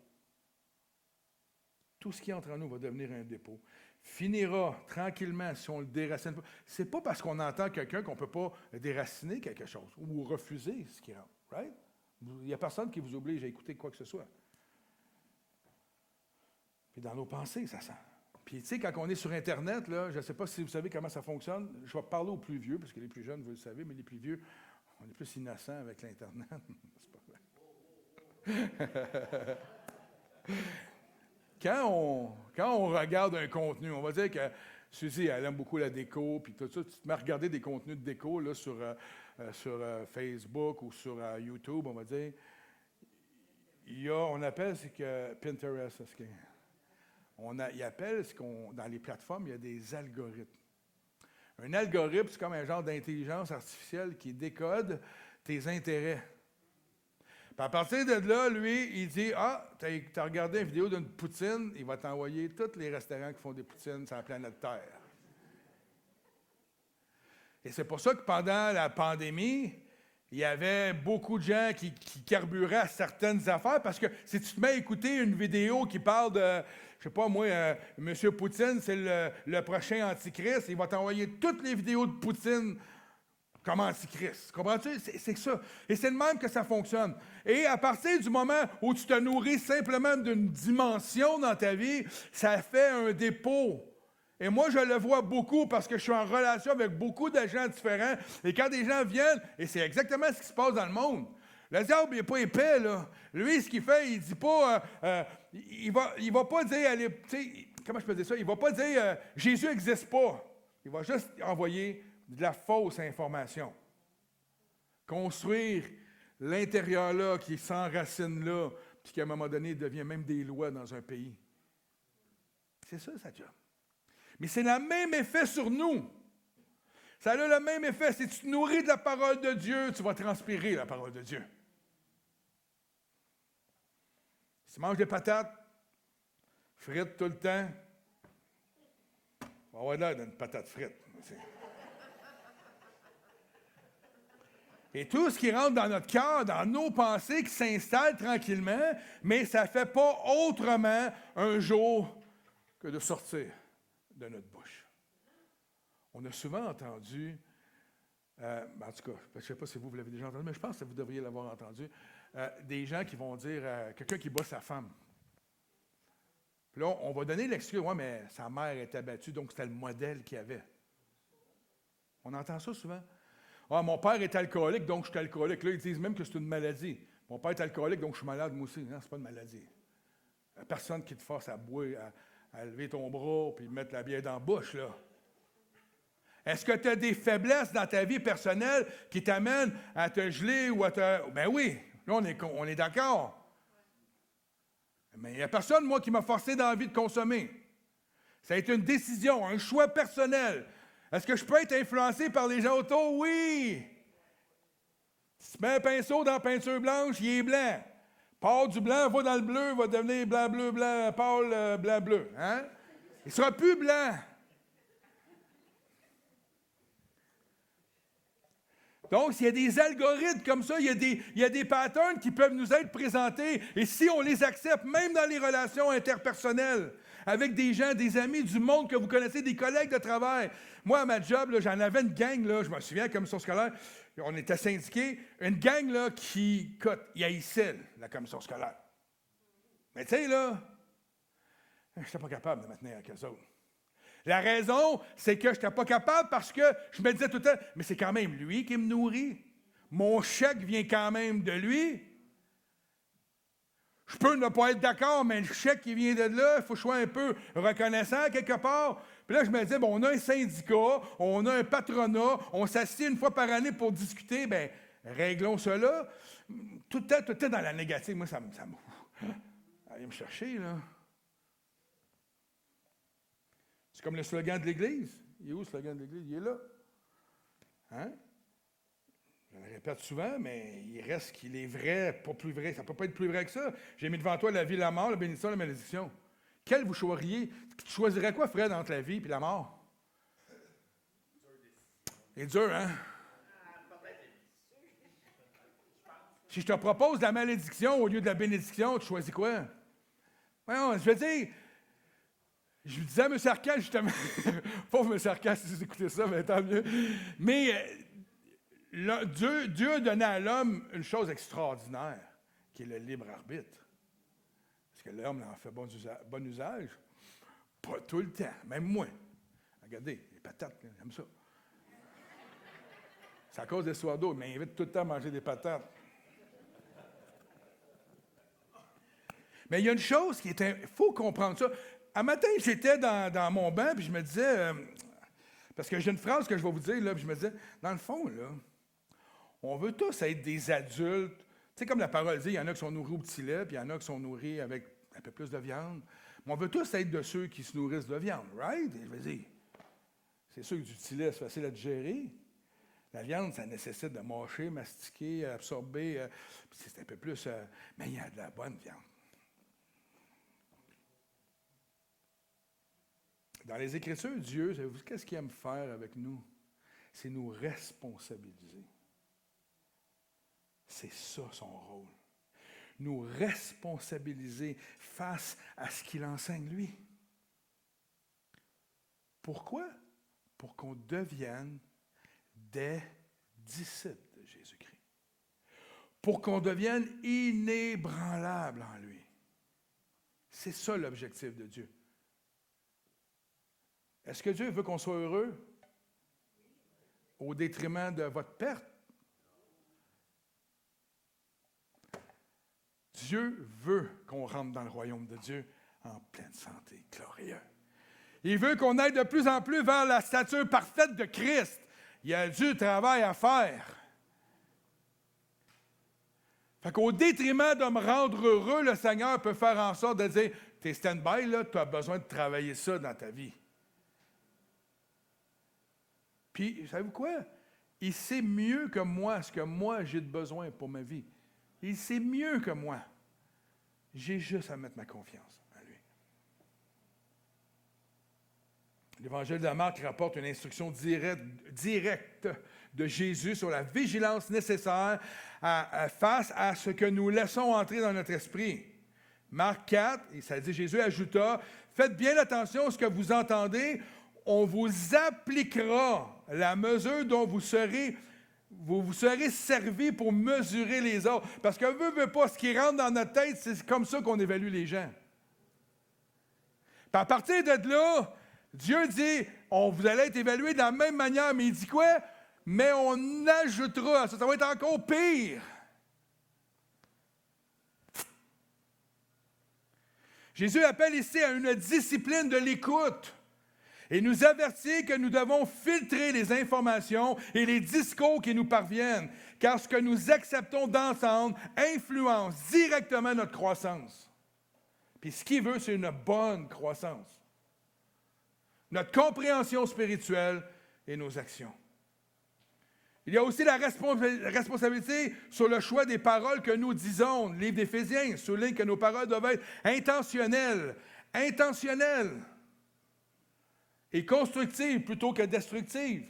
Tout ce qui entre en nous va devenir un dépôt. Finira tranquillement si on le déracine pas. C'est pas parce qu'on entend quelqu'un qu'on ne peut pas déraciner quelque chose ou refuser ce qui rentre. Right? Il n'y a personne qui vous oblige à écouter quoi que ce soit. Puis dans nos pensées, ça sent. Puis tu sais, quand on est sur Internet, là, je ne sais pas si vous savez comment ça fonctionne. Je vais parler aux plus vieux, parce que les plus jeunes, vous le savez, mais les plus vieux, on est plus innocents avec l'Internet. C'est pas vrai. Quand on regarde un contenu, on va dire que Suzy, elle aime beaucoup la déco, puis tout ça, tu te mets à regarder des contenus de déco là, sur Facebook ou sur YouTube, on va dire. On appelle ce que Pinterest, il appelle dans les plateformes, il y a des algorithmes. Un algorithme, c'est comme un genre d'intelligence artificielle qui décode tes intérêts. Puis à partir de là, lui, il dit, tu as regardé une vidéo d'une poutine, il va t'envoyer tous les restaurants qui font des poutines sur la planète Terre. Et c'est pour ça que pendant la pandémie, il y avait beaucoup de gens qui carburaient à certaines affaires, parce que si tu te mets à écouter une vidéo qui parle de, je sais pas moi, M. Poutine, c'est le prochain antichrist, il va t'envoyer toutes les vidéos de Poutine comme antichrist. Comprends-tu? C'est ça. Et c'est de même que ça fonctionne. Et à partir du moment où tu te nourris simplement d'une dimension dans ta vie, ça fait un dépôt. Et moi, je le vois beaucoup parce que je suis en relation avec beaucoup de gens différents. Et quand des gens viennent, et c'est exactement ce qui se passe dans le monde. Le diable, il n'est pas épais, là. Lui, ce qu'il fait, il dit pas... il va pas dire... comment je peux dire ça? Il va pas dire Jésus n'existe pas. Il va juste envoyer de la fausse information. Construire l'intérieur là, qui s'enracine là, puis qu'à un moment donné, devient même des lois dans un pays. C'est ça, sa job. Mais c'est le même effet sur nous. Ça a le même effet. Si tu te nourris de la parole de Dieu, tu vas transpirer la parole de Dieu. Si tu manges des patates frites tout le temps, tu vas avoir l'air d'une patate frite. Et tout ce qui rentre dans notre cœur, dans nos pensées, qui s'installe tranquillement, mais ça ne fait pas autrement un jour que de sortir de notre bouche. On a souvent entendu, en tout cas, je ne sais pas si vous l'avez déjà entendu, mais je pense que vous devriez l'avoir entendu, des gens qui vont dire, quelqu'un qui bat sa femme. Puis là, on va donner l'excuse, ouais, mais sa mère était battue, donc c'était le modèle qu'il avait. On entend ça souvent. Ah, mon père est alcoolique, donc je suis alcoolique. Là, ils disent même que c'est une maladie. Mon père est alcoolique, donc je suis malade, moi aussi. Non, c'est pas une maladie. Il n'y a personne qui te force à boire, à lever ton bras puis mettre la bière dans la bouche, là. Est-ce que tu as des faiblesses dans ta vie personnelle qui t'amènent à te geler ou à te... Ben oui, là, on est d'accord. Mais il n'y a personne, moi, qui m'a forcé dans la vie de consommer. Ça a été une décision, un choix personnel. Est-ce que je peux être influencé par les gens autour? Oui! Si tu mets un pinceau dans la peinture blanche, il est blanc. Part du blanc, va dans le bleu, va devenir blanc, bleu, blanc, pâle, blanc, bleu. Hein? Il ne sera plus blanc. Donc, il y a des algorithmes comme ça, il y a des patterns qui peuvent nous être présentés. Et si on les accepte, même dans les relations interpersonnelles, avec des gens, des amis, du monde que vous connaissez, des collègues de travail. Moi, à ma job, là, j'en avais une gang, là, je me souviens, comme commission scolaire, on était syndiqués, une gang là, qui haïssait la commission scolaire. Mais tu sais, là, je n'étais pas capable de me tenir avec eux autres. La raison, c'est que je n'étais pas capable parce que je me disais tout le temps, mais c'est quand même lui qui me nourrit. Mon chèque vient quand même de lui. Je peux ne pas être d'accord, mais le chèque qui vient de là, il faut que je sois un peu reconnaissant quelque part. Puis là, je me disais, bon, on a un syndicat, on a un patronat, on s'assied une fois par année pour discuter, bien, réglons cela. Tout le temps dans la négative. Moi, ça allez me chercher, là. C'est comme le slogan de l'Église. Il est où le slogan de l'Église? Il est là. Hein? Je le répète souvent, mais il reste qu'il est vrai, pas plus vrai. Ça ne peut pas être plus vrai que ça. J'ai mis devant toi la vie, la mort, la bénédiction, la malédiction. Quel vous choisiriez? Tu choisirais quoi, Fred, entre la vie et la mort? C'est dur, hein? Si je te propose la malédiction au lieu de la bénédiction, tu choisis quoi? Voyons, je veux dire, je lui disais à M. Arcand, justement, pauvre M. Arcand, si vous écoutez ça, mais tant mieux. Mais Dieu a donné à l'homme une chose extraordinaire, qui est le libre arbitre. Est-ce que l'homme en fait bon usage? Pas tout le temps, même moi. Regardez, les patates, là, j'aime ça. C'est à cause des soirs d'eau, il m'invite tout le temps à manger des patates. Mais il y a une chose qui est... Il faut comprendre ça. Un matin, j'étais dans mon banc, puis je me disais... parce que j'ai une phrase que je vais vous dire, là, puis je me disais, dans le fond, là, on veut tous être des adultes. Tu sais, comme la parole dit, il y en a qui sont nourris au petit lait, puis il y en a qui sont nourris avec un peu plus de viande. Mais on veut tous être de ceux qui se nourrissent de viande, right? Et je veux dire, c'est sûr que du petit lait, c'est facile à digérer. La viande, ça nécessite de mâcher, mastiquer, absorber. Puis c'est un peu plus... mais il y a de la bonne viande. Dans les Écritures, Dieu, savez-vous qu'est-ce qu'il aime faire avec nous? C'est nous responsabiliser. C'est ça son rôle. Nous responsabiliser face à ce qu'il enseigne lui. Pourquoi? Pour qu'on devienne des disciples de Jésus-Christ. Pour qu'on devienne inébranlable en lui. C'est ça l'objectif de Dieu. Est-ce que Dieu veut qu'on soit heureux au détriment de votre perte? Dieu veut qu'on rentre dans le royaume de Dieu en pleine santé, glorieux. Il veut qu'on aille de plus en plus vers la stature parfaite de Christ. Il y a du travail à faire. Fait qu'au détriment de me rendre heureux, le Seigneur peut faire en sorte de dire, t'es stand-by, là, tu as besoin de travailler ça dans ta vie. Puis, savez-vous quoi? Il sait mieux que moi ce que moi j'ai de besoin pour ma vie. Il sait mieux que moi. J'ai juste à mettre ma confiance en lui. L'Évangile de Marc rapporte une instruction directe de Jésus sur la vigilance nécessaire face à ce que nous laissons entrer dans notre esprit. Marc 4, et ça dit, Jésus ajouta, « Faites bien attention à ce que vous entendez, on vous appliquera la mesure dont vous serez servis pour mesurer les autres. » Parce que veut pas, ce qui rentre dans notre tête, c'est comme ça qu'on évalue les gens. Puis à partir de là, Dieu dit, vous allez être évalués de la même manière, mais il dit quoi? Mais on ajoutera, ça va être encore pire. Jésus appelle ici à une discipline de l'écoute. Et nous avertit que nous devons filtrer les informations et les discours qui nous parviennent, car ce que nous acceptons d'entendre influence directement notre croissance. Puis ce qu'il veut, c'est une bonne croissance. Notre compréhension spirituelle et nos actions. Il y a aussi la responsabilité sur le choix des paroles que nous disons. Le livre d'Éphésiens souligne que nos paroles doivent être intentionnelles. Intentionnelles. et constructive plutôt que destructive.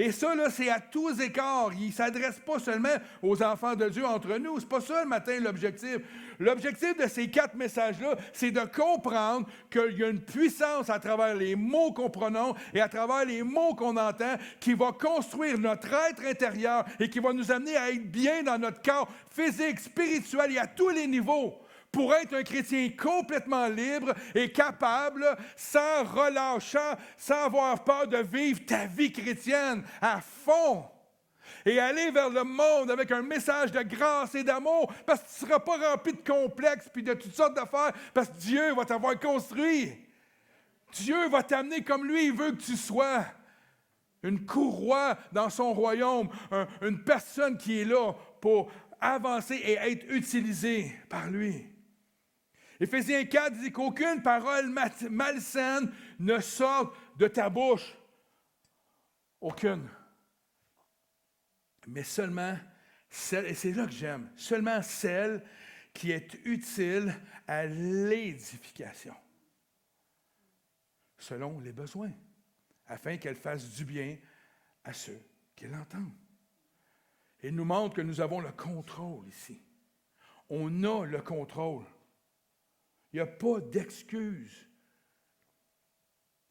Et ça, là, c'est à tous écarts. Il ne s'adresse pas seulement aux enfants de Dieu entre nous. Ce n'est pas ça le matin l'objectif. L'objectif de ces 4 messages-là, c'est de comprendre qu'il y a une puissance à travers les mots qu'on prononce et à travers les mots qu'on entend qui va construire notre être intérieur et qui va nous amener à être bien dans notre corps physique, spirituel et à tous les niveaux. Pour être un chrétien complètement libre et capable, sans relâchant, sans avoir peur de vivre ta vie chrétienne à fond. Et aller vers le monde avec un message de grâce et d'amour, parce que tu ne seras pas rempli de complexes puis de toutes sortes d'affaires, parce que Dieu va t'avoir construit. Dieu va t'amener comme lui, il veut que tu sois. Une courroie dans son royaume, une personne qui est là pour avancer et être utilisée par lui. Éphésiens 4 dit qu'aucune parole malsaine ne sorte de ta bouche. Aucune. Mais seulement celle, et c'est là que j'aime, seulement celle qui est utile à l'édification, selon les besoins, afin qu'elle fasse du bien à ceux qui l'entendent. Il nous montre que nous avons le contrôle ici. On a le contrôle. Il n'y a pas d'excuse.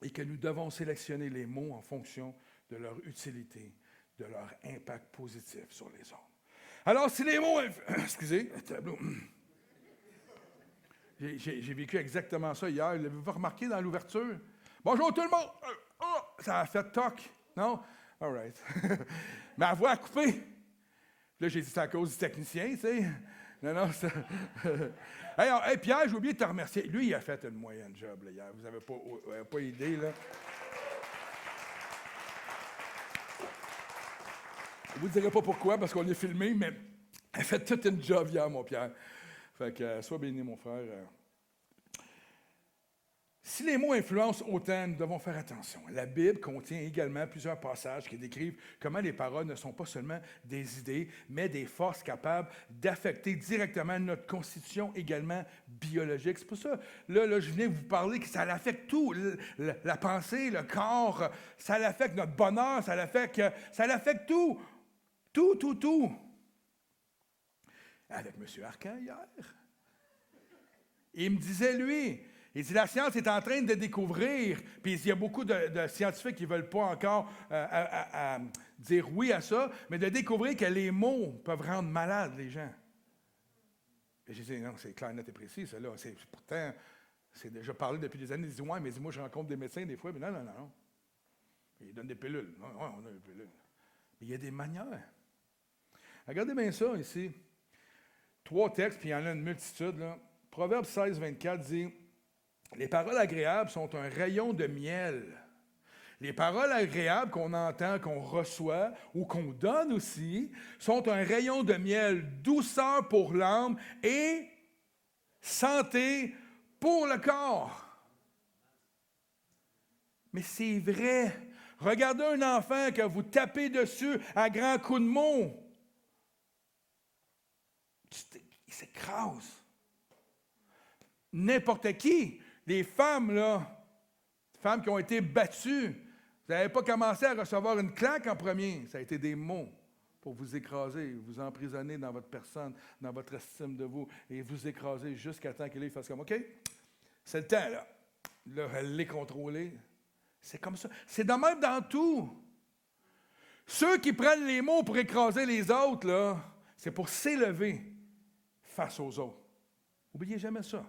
Et que nous devons sélectionner les mots en fonction de leur utilité, de leur impact positif sur les autres. Alors, si les mots... Excusez, un tableau. J'ai vécu exactement ça hier. L'avez-vous remarqué dans l'ouverture? Bonjour tout le monde! Ça a fait toc, non? All right. Ma voix a coupé. Là, j'ai dit c'est à cause du technicien, tu sais. Non, ça... hey, Pierre, j'ai oublié de te remercier. Lui, il a fait une moyenne job là, hier. Vous n'avez pas idée, là. Je ne vous dirai pas pourquoi, parce qu'on est filmé, mais il a fait toute une job hier, mon Pierre. Fait que, sois béni, mon frère. Si les mots influencent autant, nous devons faire attention. La Bible contient également plusieurs passages qui décrivent comment les paroles ne sont pas seulement des idées, mais des forces capables d'affecter directement notre constitution également biologique. C'est pour ça, là, je viens vous parler que ça affecte tout, la pensée, le corps, ça affecte notre bonheur, ça affecte tout. Tout. Avec M. Arcan hier, il me disait, lui... Il dit, la science est en train de découvrir, puis il y a beaucoup de scientifiques qui ne veulent pas encore dire oui à ça, mais de découvrir que les mots peuvent rendre malades les gens. Et j'ai dit, non, c'est clair, net et précis, ça là. Pourtant, c'est déjà parlé depuis des années. Ils disent, ouais, mais moi, je rencontre des médecins des fois, mais non. Ils donnent des pilules. Non, on a des pilules. Mais il y a des manières. Regardez bien ça ici. 3 textes, puis il y en a une multitude, là. Proverbe 16, 24 dit... Les paroles agréables sont un rayon de miel. Les paroles agréables qu'on entend, qu'on reçoit ou qu'on donne aussi, sont un rayon de miel, douceur pour l'âme et santé pour le corps. Mais c'est vrai. Regardez un enfant que vous tapez dessus à grands coups de mots. Il s'écrase. N'importe qui. Les femmes, là, femmes qui ont été battues, vous n'avez pas commencé à recevoir une claque en premier. Ça a été des mots pour vous écraser, vous emprisonner dans votre personne, dans votre estime de vous, et vous écraser jusqu'à temps qu'il fasse comme, OK, c'est le temps, là. Là, elle les contrôler. C'est comme ça. C'est de même dans tout. Ceux qui prennent les mots pour écraser les autres, là, c'est pour s'élever face aux autres. N'oubliez jamais ça.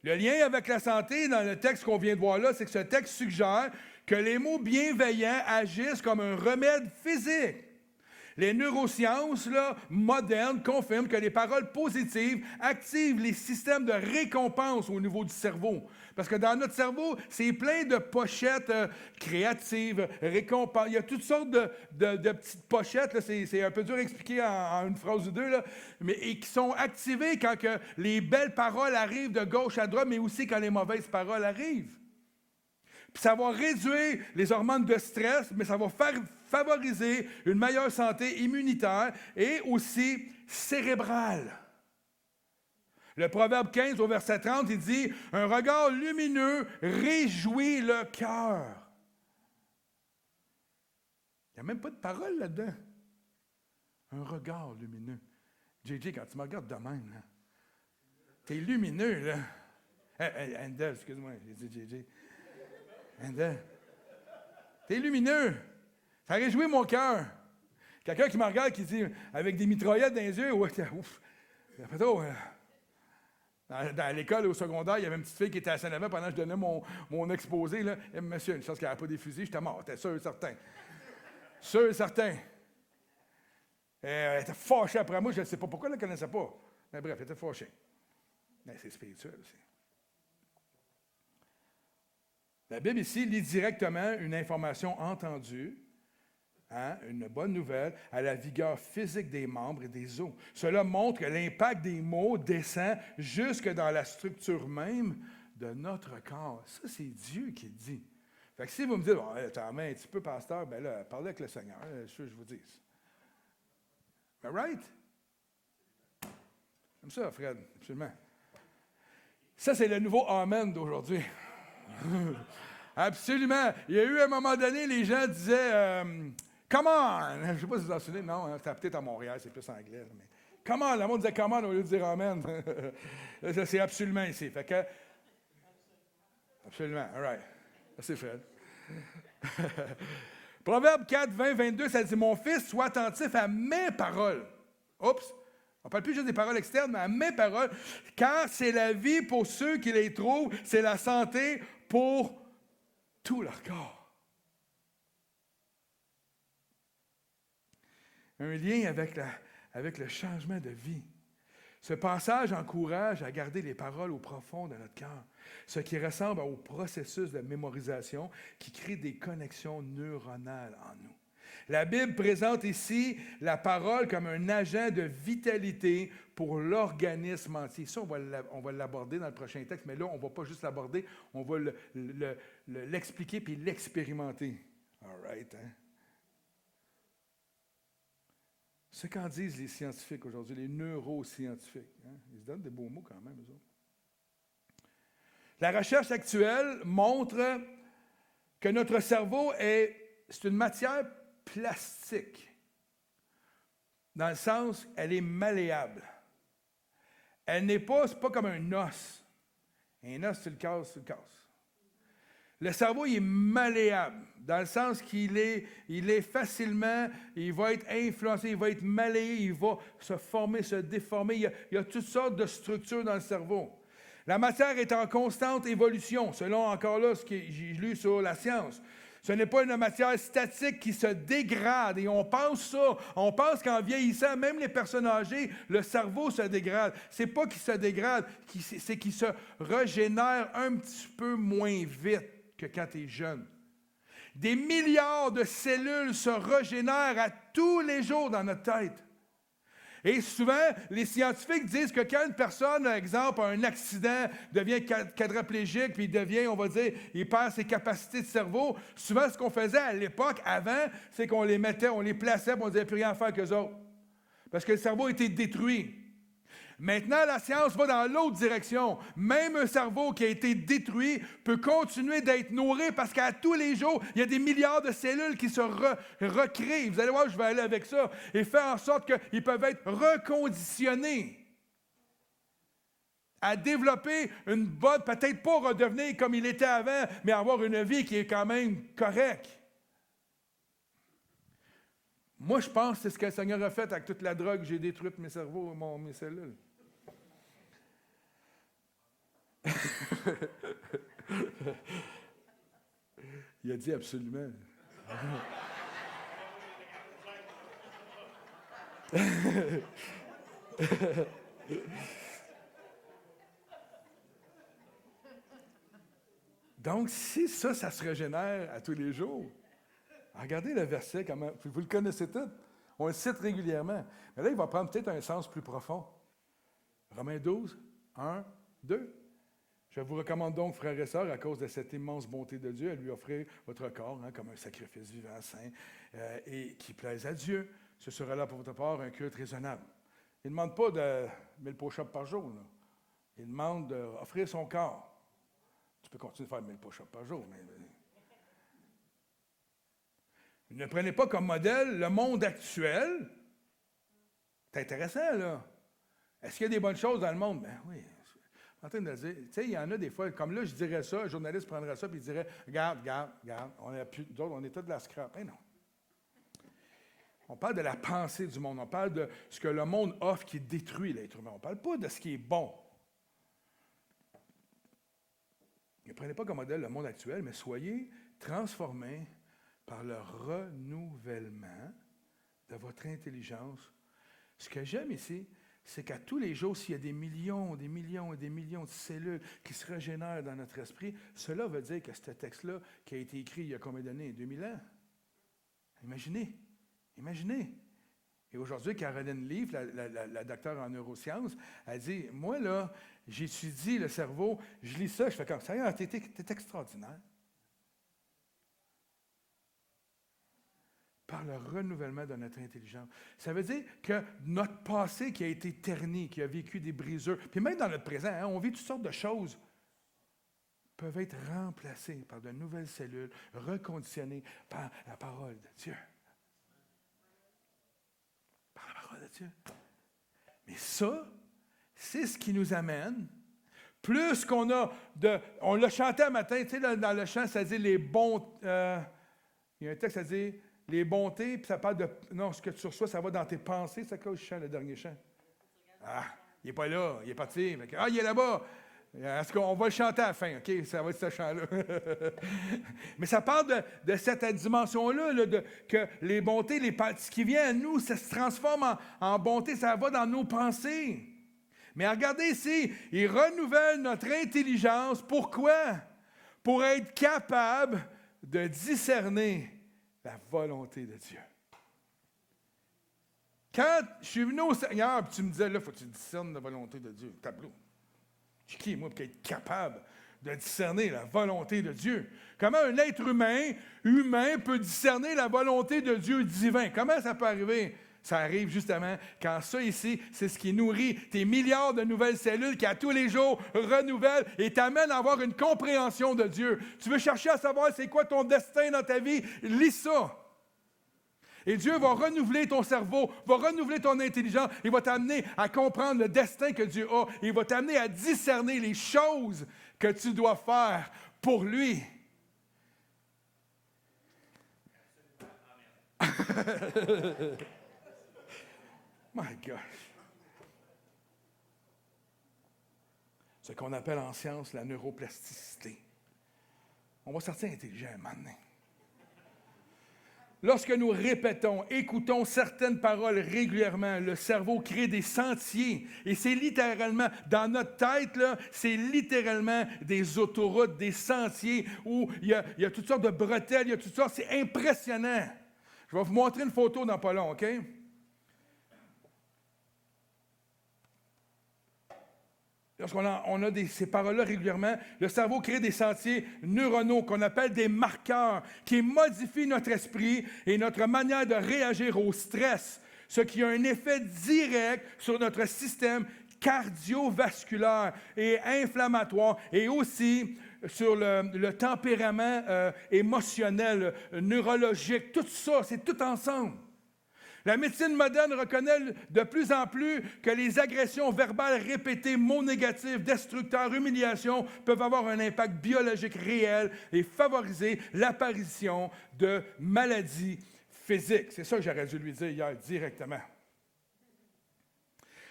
Le lien avec la santé dans le texte qu'on vient de voir là, c'est que ce texte suggère que les mots bienveillants agissent comme un remède physique. Les neurosciences modernes confirment que les paroles positives activent les systèmes de récompense au niveau du cerveau. Parce que dans notre cerveau, c'est plein de pochettes créatives, récompenses. Il y a toutes sortes de petites pochettes, là, c'est un peu dur à expliquer en une phrase ou deux, là, et qui sont activées quand que les belles paroles arrivent de gauche à droite, mais aussi quand les mauvaises paroles arrivent. Puis ça va réduire les hormones de stress, mais ça va favoriser une meilleure santé immunitaire et aussi cérébrale. Le Proverbe 15 au verset 30, il dit « Un regard lumineux réjouit le cœur. » Il n'y a même pas de parole là-dedans. Un regard lumineux. JJ, quand tu me regardes de même, là, t'es lumineux, là. Andel, excuse-moi, j'ai dit JJ. Andel. T'es lumineux. Ça réjouit mon cœur. Quelqu'un qui me regarde, qui dit, avec des mitraillettes dans les yeux, ouais, ouf. Dans l'école, au secondaire, il y avait une petite fille qui était à Saint-Navet pendant que je donnais mon exposé. Là. Et, monsieur, une chance qu'elle n'avait pas des fusils, j'étais mort. J'étais sûr et certain. Sûr et certain. Elle était fâchée après moi. Je ne sais pas pourquoi elle ne la connaissait pas. Mais bref, elle était fâchée. Mais c'est spirituel aussi. La Bible ici lit directement une information entendue, une bonne nouvelle, à la vigueur physique des membres et des os. Cela montre que l'impact des mots descend jusque dans la structure même de notre corps. Ça, c'est Dieu qui le dit. Fait que si vous me dites, bon, t'en mets un petit peu, pasteur, bien là, parlez avec le Seigneur, je vous dis. All right? Comme ça, Fred, absolument. Ça, c'est le nouveau Amen d'aujourd'hui. Absolument. Il y a eu un moment donné, les gens disaient Come on! Je ne sais pas si vous en souvenez, non, c'était peut-être à Montréal, c'est plus anglais. Mais Come on! Le monde disait Come on au lieu de dire Amen. Ça, c'est absolument ici. Fait que, absolument, all right. C'est Fred. Proverbe 4, 20, 22, ça dit Mon fils, sois attentif à mes paroles. Oups! On ne parle plus juste des paroles externes, mais à mes paroles, car c'est la vie pour ceux qui les trouvent, c'est la santé pour tout leur corps. Un lien avec le changement de vie. Ce passage encourage à garder les paroles au profond de notre cœur, ce qui ressemble au processus de mémorisation qui crée des connexions neuronales en nous. La Bible présente ici la parole comme un agent de vitalité pour l'organisme entier. Ça, on va l'aborder dans le prochain texte, mais là, on ne va pas juste l'aborder, on va l'expliquer puis l'expérimenter. All right, hein? Ce qu'en disent les scientifiques aujourd'hui, les neuroscientifiques. Hein? Ils se donnent des beaux mots quand même, eux autres. La recherche actuelle montre que notre cerveau c'est une matière plastique, dans le sens, elle est malléable. C'est pas comme un os. Un os, tu le casses, tu le casses. Le cerveau, il est malléable, dans le sens qu'il est facilement, il va être influencé, il va être malléé, il va se former, se déformer. Il y a toutes sortes de structures dans le cerveau. La matière est en constante évolution, selon encore là ce que j'ai lu sur la science. Ce n'est pas une matière statique qui se dégrade. Et on pense qu'en vieillissant, même les personnes âgées, le cerveau se dégrade. C'est pas qu'il se dégrade, c'est qu'il se régénère un petit peu moins vite que quand tu es jeune. Des milliards de cellules se régénèrent à tous les jours dans notre tête. Et souvent, les scientifiques disent que quand une personne, par exemple, a un accident, devient quadraplégique, puis il perd ses capacités de cerveau, souvent, ce qu'on faisait à l'époque, avant, c'est qu'on les plaçait, puis on ne disait plus rien à faire qu'eux autres. Parce que le cerveau était détruit. Maintenant, la science va dans l'autre direction. Même un cerveau qui a été détruit peut continuer d'être nourri parce qu'à tous les jours, il y a des milliards de cellules qui se recréent. Vous allez voir, je vais aller avec ça. Et faire en sorte qu'ils peuvent être reconditionnés à développer une bonne, peut-être pas redevenir comme il était avant, mais avoir une vie qui est quand même correcte. Moi, je pense que c'est ce que le Seigneur a fait avec toute la drogue. J'ai détruit mes cerveaux, mes cellules. Il a dit absolument. Donc, si ça se régénère à tous les jours, regardez le verset, comment, vous le connaissez tous, on le cite régulièrement. Mais là, il va prendre peut-être un sens plus profond. Romains 12, 1, 2. Je vous recommande donc, frères et sœurs, à cause de cette immense bonté de Dieu, à lui offrir votre corps comme un sacrifice vivant, saint, et qui plaise à Dieu. Ce sera là pour votre part un culte raisonnable. Il ne demande pas de 1000 push-ups par jour. Là. Il demande d'offrir son corps. Tu peux continuer de faire 1000 push-ups par jour, mais... Ne prenez pas comme modèle le monde actuel. C'est intéressant, là. Est-ce qu'il y a des bonnes choses dans le monde? Ben oui. Je suis en train de dire, tu sais, il y en a des fois, comme là, je dirais ça, un journaliste prendrait ça, puis il dirait, regarde, nous autres, on est tous de la scrap. Mais non. On parle de la pensée du monde. On parle de ce que le monde offre qui détruit l'être humain. On ne parle pas de ce qui est bon. Ne prenez pas comme modèle le monde actuel, mais soyez transformés par le renouvellement de votre intelligence. Ce que j'aime ici, c'est qu'à tous les jours, s'il y a des millions et des millions de cellules qui se régénèrent dans notre esprit, cela veut dire que ce texte-là, qui a été écrit il y a combien d'années? 2000 ans? Imaginez. Et aujourd'hui, Caroline Leaf, la docteure en neurosciences, elle dit, moi, là, j'étudie le cerveau, je lis ça, je fais comme ça, t'es extraordinaire. Par le renouvellement de notre intelligence. Ça veut dire que notre passé qui a été terni, qui a vécu des brisures, puis même dans notre présent, hein, on vit toutes sortes de choses, peuvent être remplacées par de nouvelles cellules, reconditionnées par la parole de Dieu. Par la parole de Dieu. Mais ça, c'est ce qui nous amène, plus qu'on a de... On l'a chanté un matin, tu sais, dans le chant, ça dit les bons... il y a un texte, ça dit... Les bontés, puis ça parle de... Non, ce que tu reçois, ça va dans tes pensées. C'est quoi le chant, le dernier chant? Ah, il n'est pas là, il est parti. Ah, il est là-bas. Est-ce qu'on va le chanter à la fin? OK, ça va être ce chant-là. Mais ça parle de cette dimension-là, là, que les bontés, ce qui vient à nous, ça se transforme en bonté, ça va dans nos pensées. Mais regardez ici, il renouvelle notre intelligence. Pourquoi? Pour être capable de discerner la volonté de Dieu. Quand je suis venu au Seigneur, puis tu me disais, là, il faut que tu discernes la volonté de Dieu. Tableau. Je suis qui, moi, pour être capable de discerner la volonté de Dieu? Comment un être humain peut discerner la volonté de Dieu divin? Comment ça peut arriver? Ça arrive justement quand ça ici, c'est ce qui nourrit tes milliards de nouvelles cellules qui à tous les jours renouvellent et t'amènent à avoir une compréhension de Dieu. Tu veux chercher à savoir c'est quoi ton destin dans ta vie? Lis ça. Et Dieu va renouveler ton cerveau, va renouveler ton intelligence. Il va t'amener à comprendre le destin que Dieu a. Il va t'amener à discerner les choses que tu dois faire pour lui. My gosh. Ce qu'on appelle en science la neuroplasticité. On va sortir intelligent maintenant. Lorsque nous répétons, écoutons certaines paroles régulièrement, le cerveau crée des sentiers. Et c'est littéralement, dans notre tête, là, c'est littéralement des autoroutes, des sentiers où il y a toutes sortes de bretelles, il y a toutes sortes, c'est impressionnant. Je vais vous montrer une photo dans pas long, OK? Lorsqu'on a ces paroles-là régulièrement, le cerveau crée des sentiers neuronaux qu'on appelle des marqueurs qui modifient notre esprit et notre manière de réagir au stress, ce qui a un effet direct sur notre système cardiovasculaire et inflammatoire et aussi sur le tempérament émotionnel, neurologique. Tout ça, c'est tout ensemble. La médecine moderne reconnaît de plus en plus que les agressions verbales répétées, mots négatifs, destructeurs, humiliations peuvent avoir un impact biologique réel et favoriser l'apparition de maladies physiques. C'est ça que j'aurais dû lui dire hier directement.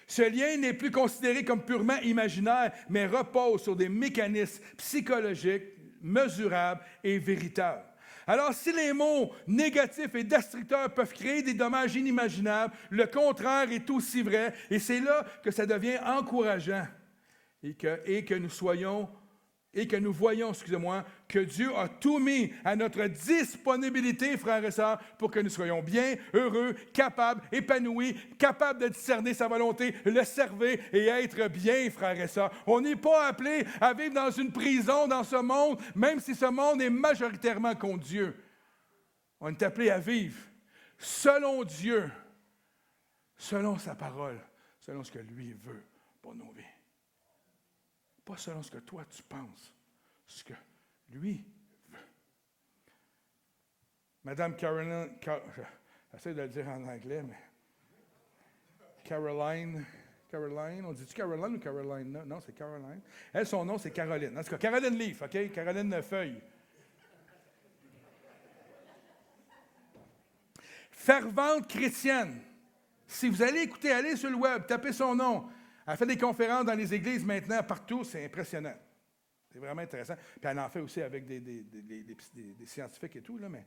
Ce lien n'est plus considéré comme purement imaginaire, mais repose sur des mécanismes psychologiques mesurables et véritables. Alors, si les mots négatifs et destructeurs peuvent créer des dommages inimaginables, le contraire est aussi vrai, et c'est là que ça devient encourageant et que nous voyons, que Dieu a tout mis à notre disponibilité, frères et sœurs, pour que nous soyons bien, heureux, capables, épanouis, capables de discerner sa volonté, le servir et être bien, frères et sœurs. On n'est pas appelé à vivre dans une prison dans ce monde, même si ce monde est majoritairement contre Dieu. On est appelé à vivre selon Dieu, selon sa parole, selon ce que lui veut pour nos vies. pas selon ce que toi tu penses, ce que lui veut. Madame Caroline, j'essaie de le dire en anglais, mais Caroline, on dit-tu Caroline ou Caroline? Non, c'est Caroline. Elle, son nom, c'est Caroline. En tout cas, Caroline Leaf, OK? Caroline Feuille. Fervente chrétienne. Si vous allez écouter, allez sur le web, tapez son nom. Elle fait des conférences dans les églises maintenant, partout, c'est impressionnant. C'est vraiment intéressant. Puis elle en fait aussi avec des scientifiques et tout, là, mais...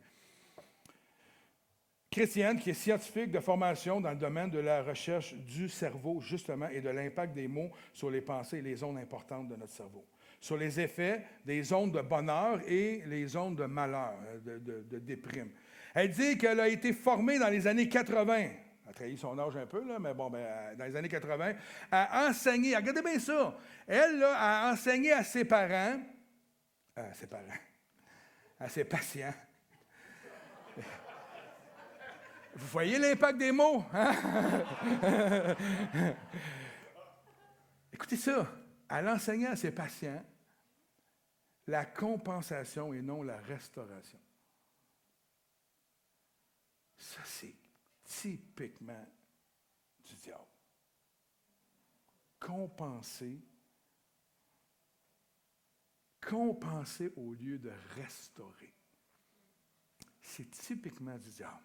Chrétienne qui est scientifique de formation dans le domaine de la recherche du cerveau, justement, et de l'impact des mots sur les pensées et les zones importantes de notre cerveau. Sur les effets des zones de bonheur et les zones de malheur, de déprime. Elle dit qu'elle a été formée dans les années 80. Elle a trahi son âge un peu, là, mais bon, dans les années 80, à enseigner, regardez bien ça, elle là, a enseigné à ses parents, à ses patients. Vous voyez l'impact des mots? Hein? Écoutez ça. Elle enseignait à ses patients la compensation et non la restauration. Ça, c'est typiquement du diable. Compenser au lieu de restaurer. C'est typiquement du diable.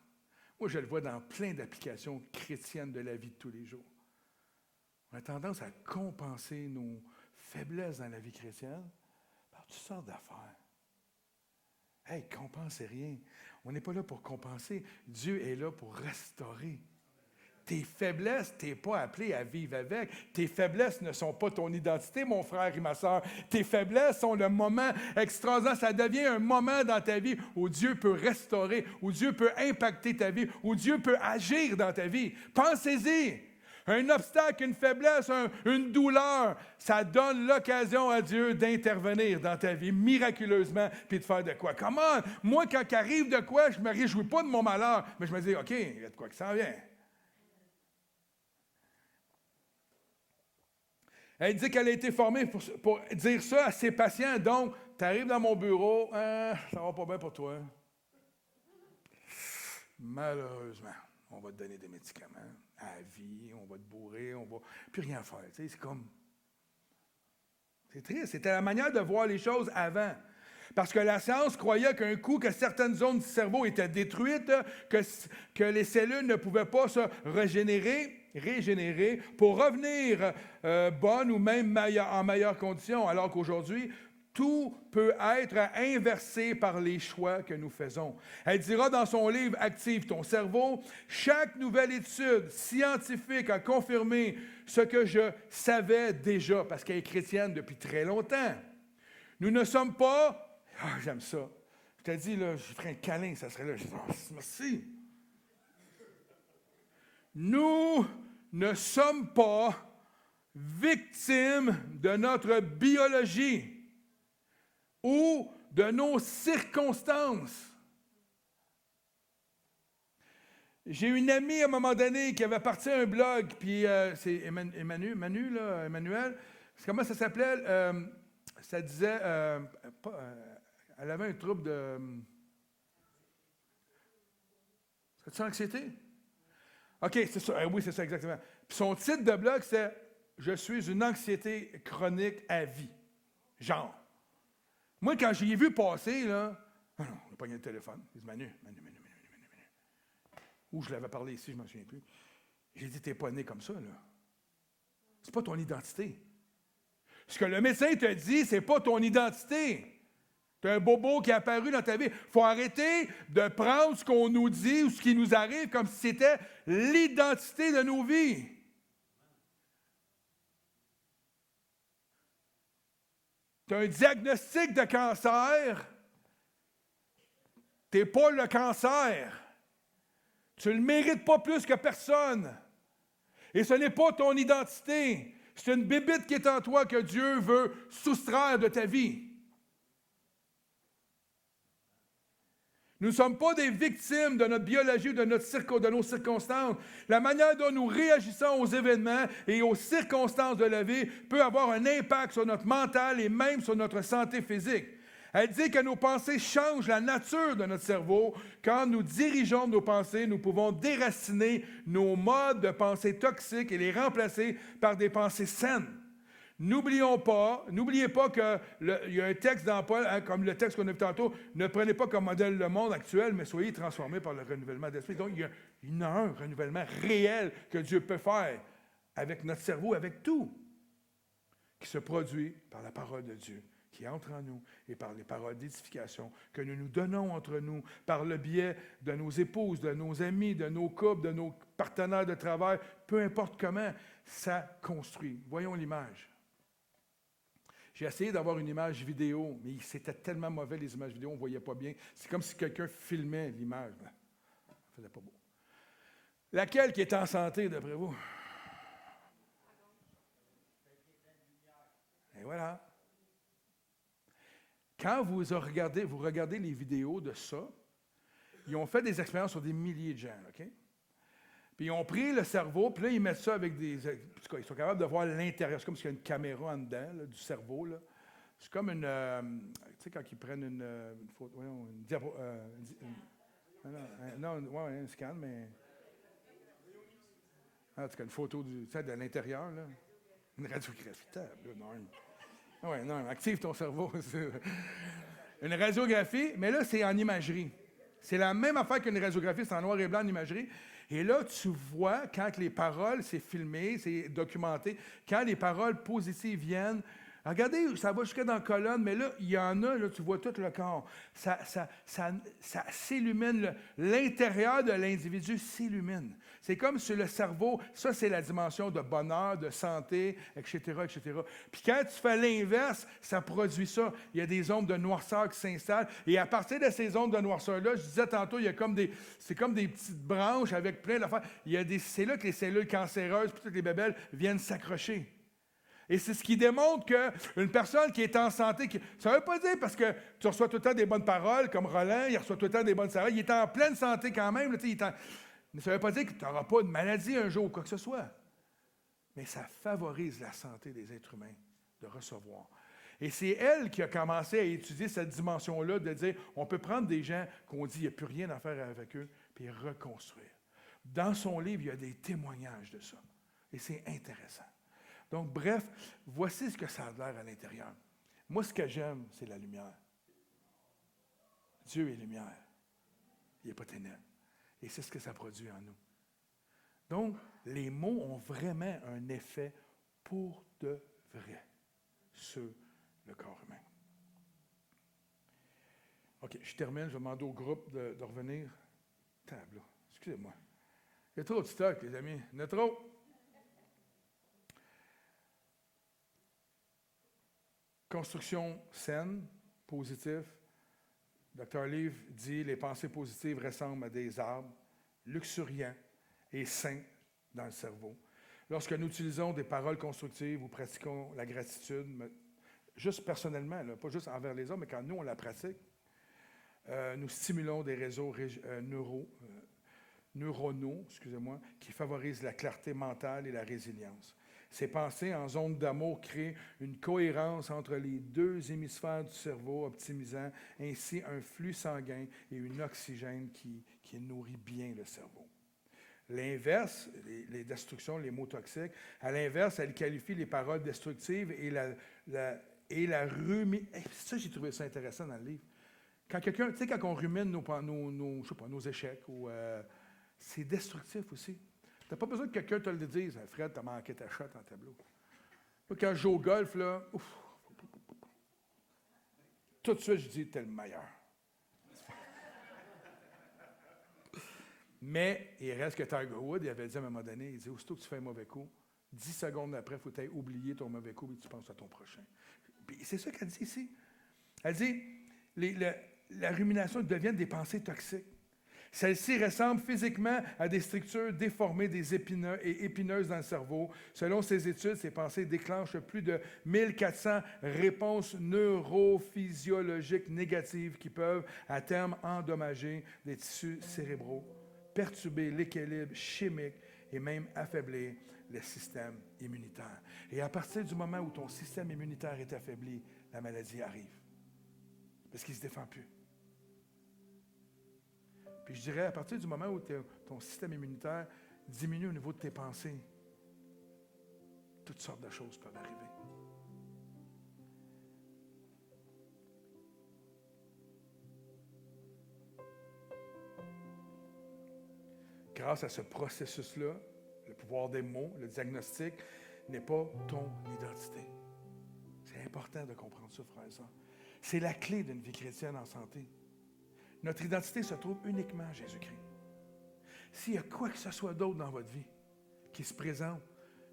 Moi, je le vois dans plein d'applications chrétiennes de la vie de tous les jours. On a tendance à compenser nos faiblesses dans la vie chrétienne par toutes sortes d'affaires. Hey, compensez rien. On n'est pas là pour compenser. Dieu est là pour restaurer. Tes faiblesses, tu n'es pas appelé à vivre avec. Tes faiblesses ne sont pas ton identité, mon frère et ma sœur. Tes faiblesses sont le moment extraordinaire. Ça devient un moment dans ta vie où Dieu peut restaurer, où Dieu peut impacter ta vie, où Dieu peut agir dans ta vie. Pensez-y. Un obstacle, une faiblesse, une douleur, ça donne l'occasion à Dieu d'intervenir dans ta vie miraculeusement puis de faire de quoi. Comment? Moi, quand il arrive de quoi, je ne me réjouis pas de mon malheur, mais je me dis, OK, il y a de quoi qui s'en vient. Elle dit qu'elle a été formée pour dire ça à ses patients. Donc, tu arrives dans mon bureau, ça va pas bien pour toi. Malheureusement, on va te donner des médicaments à vie, on va te bourrer, on va plus rien faire. Tu sais, c'est comme... C'est triste. C'était la manière de voir les choses avant. Parce que la science croyait qu'un coup que certaines zones du cerveau étaient détruites, que les cellules ne pouvaient pas se régénérer pour revenir bonnes ou même en meilleures conditions, alors qu'aujourd'hui, tout peut être inversé par les choix que nous faisons. Elle dira dans son livre « Active ton cerveau », chaque nouvelle étude scientifique a confirmé ce que je savais déjà, parce qu'elle est chrétienne depuis très longtemps. Nous ne sommes pas... Ah, j'aime ça. Je t'ai dit, là, je ferais un câlin, ça serait là. Je dis, oh, merci. Nous ne sommes pas victimes de notre biologie ou de nos circonstances. J'ai une amie à un moment donné qui avait parti un blog, puis c'est Emmanuel, comment ça s'appelait? Ça disait, elle avait un trouble de... C'est-tu anxiété? OK, c'est ça. Oui, c'est ça, exactement. Puis son titre de blog, c'est « Je suis une anxiété chronique à vie ». Genre. Moi, quand j'y ai vu passer, là... Ah non, on a pogné le téléphone. Il dit « Manu. » Ou je l'avais parlé ici, je ne m'en souviens plus. J'ai dit « T'es pas né comme ça, là. C'est pas ton identité. Ce que le médecin te dit, c'est pas ton identité. Tu as un bobo qui est apparu dans ta vie. Il faut arrêter de prendre ce qu'on nous dit ou ce qui nous arrive comme si c'était l'identité de nos vies. Tu as un diagnostic de cancer. Tu n'es pas le cancer. Tu ne le mérites pas plus que personne. Et ce n'est pas ton identité. C'est une bébite qui est en toi que Dieu veut soustraire de ta vie. Nous ne sommes pas des victimes de notre biologie ou de nos circonstances. La manière dont nous réagissons aux événements et aux circonstances de la vie peut avoir un impact sur notre mental et même sur notre santé physique. Elle dit que nos pensées changent la nature de notre cerveau. Quand nous dirigeons nos pensées, nous pouvons déraciner nos modes de pensée toxiques et les remplacer par des pensées saines. N'oubliez pas qu'il y a un texte dans Paul, comme le texte qu'on a vu tantôt, ne prenez pas comme modèle le monde actuel, mais soyez transformés par le renouvellement d'esprit. Donc, il y a un renouvellement réel que Dieu peut faire avec notre cerveau, avec tout, qui se produit par la parole de Dieu, qui entre en nous, et par les paroles d'édification que nous nous donnons entre nous, par le biais de nos épouses, de nos amis, de nos couples, de nos partenaires de travail, peu importe comment, ça construit. Voyons l'image. J'ai essayé d'avoir une image vidéo, mais c'était tellement mauvais, les images vidéo, on ne voyait pas bien. C'est comme si quelqu'un filmait l'image. Ça ne faisait pas beau. Laquelle qui est en santé, d'après vous? Et voilà. Quand vous regardez les vidéos de ça, ils ont fait des expériences sur des milliers de gens, OK? Puis ils ont pris le cerveau, puis là, ils mettent ça avec des... Ils sont capables de voir l'intérieur. C'est comme s'il y a une caméra en dedans, là, du cerveau, là. C'est comme une... tu sais, quand ils prennent une photo... Une diapo... un scan, mais... En tout cas, une photo de l'intérieur, là. Une radiographie, non, active ton cerveau. Une radiographie, mais là, c'est en imagerie. C'est la même affaire qu'une radiographie, c'est en noir et blanc en imagerie. Et là, tu vois, quand les paroles, c'est filmé, c'est documenté, quand les paroles positives viennent, regardez, ça va jusqu'à dans la colonne, mais là, il y en a, là, tu vois tout le corps. Ça s'illumine, l'intérieur de l'individu s'illumine. C'est comme sur le cerveau, ça, c'est la dimension de bonheur, de santé, etc., etc. Puis quand tu fais l'inverse, ça produit ça. Il y a des ondes de noirceur qui s'installent. Et à partir de ces ondes de noirceur-là, je disais tantôt, c'est comme des petites branches avec plein d'affaires. C'est là que les cellules cancéreuses, puis toutes les bébelles viennent s'accrocher. Et c'est ce qui démontre qu'une personne qui est en santé, ça ne veut pas dire parce que tu reçois tout le temps des bonnes paroles, comme Roland, il reçoit tout le temps des bonnes paroles, il est en pleine santé quand même, là, mais ça ne veut pas dire que tu n'auras pas de maladie un jour ou quoi que ce soit. Mais ça favorise la santé des êtres humains de recevoir. Et c'est elle qui a commencé à étudier cette dimension-là, de dire, on peut prendre des gens qu'on dit qu'il n'y a plus rien à faire avec eux, puis reconstruire. Dans son livre, il y a des témoignages de ça. Et c'est intéressant. Donc, bref, voici ce que ça a l'air à l'intérieur. Moi, ce que j'aime, c'est la lumière. Dieu est lumière. Il n'est pas ténèbres. Et c'est ce que ça produit en nous. Donc, les mots ont vraiment un effet pour de vrai sur le corps humain. OK, je termine. Je vais demander au groupe de revenir. Table, excusez-moi. Il y a trop de stock, les amis. Il y en a trop. Construction saine, positive. Dr. Leaf dit les pensées positives ressemblent à des arbres luxuriants et sains dans le cerveau. Lorsque nous utilisons des paroles constructives ou pratiquons la gratitude, juste personnellement, là, pas juste envers les autres, mais quand nous, on la pratique, nous stimulons des réseaux neuronaux, qui favorisent la clarté mentale et la résilience. Ces pensées en zone d'amour créent une cohérence entre les deux hémisphères du cerveau, optimisant ainsi un flux sanguin et une oxygène qui nourrit bien le cerveau. L'inverse, les destructions, les mots toxiques, à l'inverse, elle qualifie les paroles destructives et la rumination. Ça, j'ai trouvé ça intéressant dans le livre. Quand quelqu'un, tu sais, quand on rumine nos échecs, c'est destructif aussi. Tu n'as pas besoin que quelqu'un te le dise. Fred, tu as manqué ta shot en tableau. Là, quand je joue au golf, là, tout de suite, je dis, t'es le meilleur. Mais il reste que Tiger Woods, il avait dit à un moment donné, il dit, aussitôt que tu fais un mauvais coup, 10 secondes après, il faut t'aies oublié ton mauvais coup et tu penses à ton prochain. Puis c'est ça qu'elle dit ici. Elle dit, la rumination devient des pensées toxiques. Celles-ci ressemblent physiquement à des structures déformées et épineuses dans le cerveau. Selon ces études, ces pensées déclenchent plus de 1400 réponses neurophysiologiques négatives qui peuvent, à terme, endommager les tissus cérébraux, perturber l'équilibre chimique et même affaiblir le système immunitaire. Et à partir du moment où ton système immunitaire est affaibli, la maladie arrive. Parce qu'il ne se défend plus. Puis je dirais, à partir du moment où ton système immunitaire diminue au niveau de tes pensées, toutes sortes de choses peuvent arriver. Grâce à ce processus-là, le pouvoir des mots, le diagnostic, n'est pas ton identité. C'est important de comprendre ça, frères et sœurs. C'est la clé d'une vie chrétienne en santé. Notre identité se trouve uniquement en Jésus-Christ. S'il y a quoi que ce soit d'autre dans votre vie qui se présente,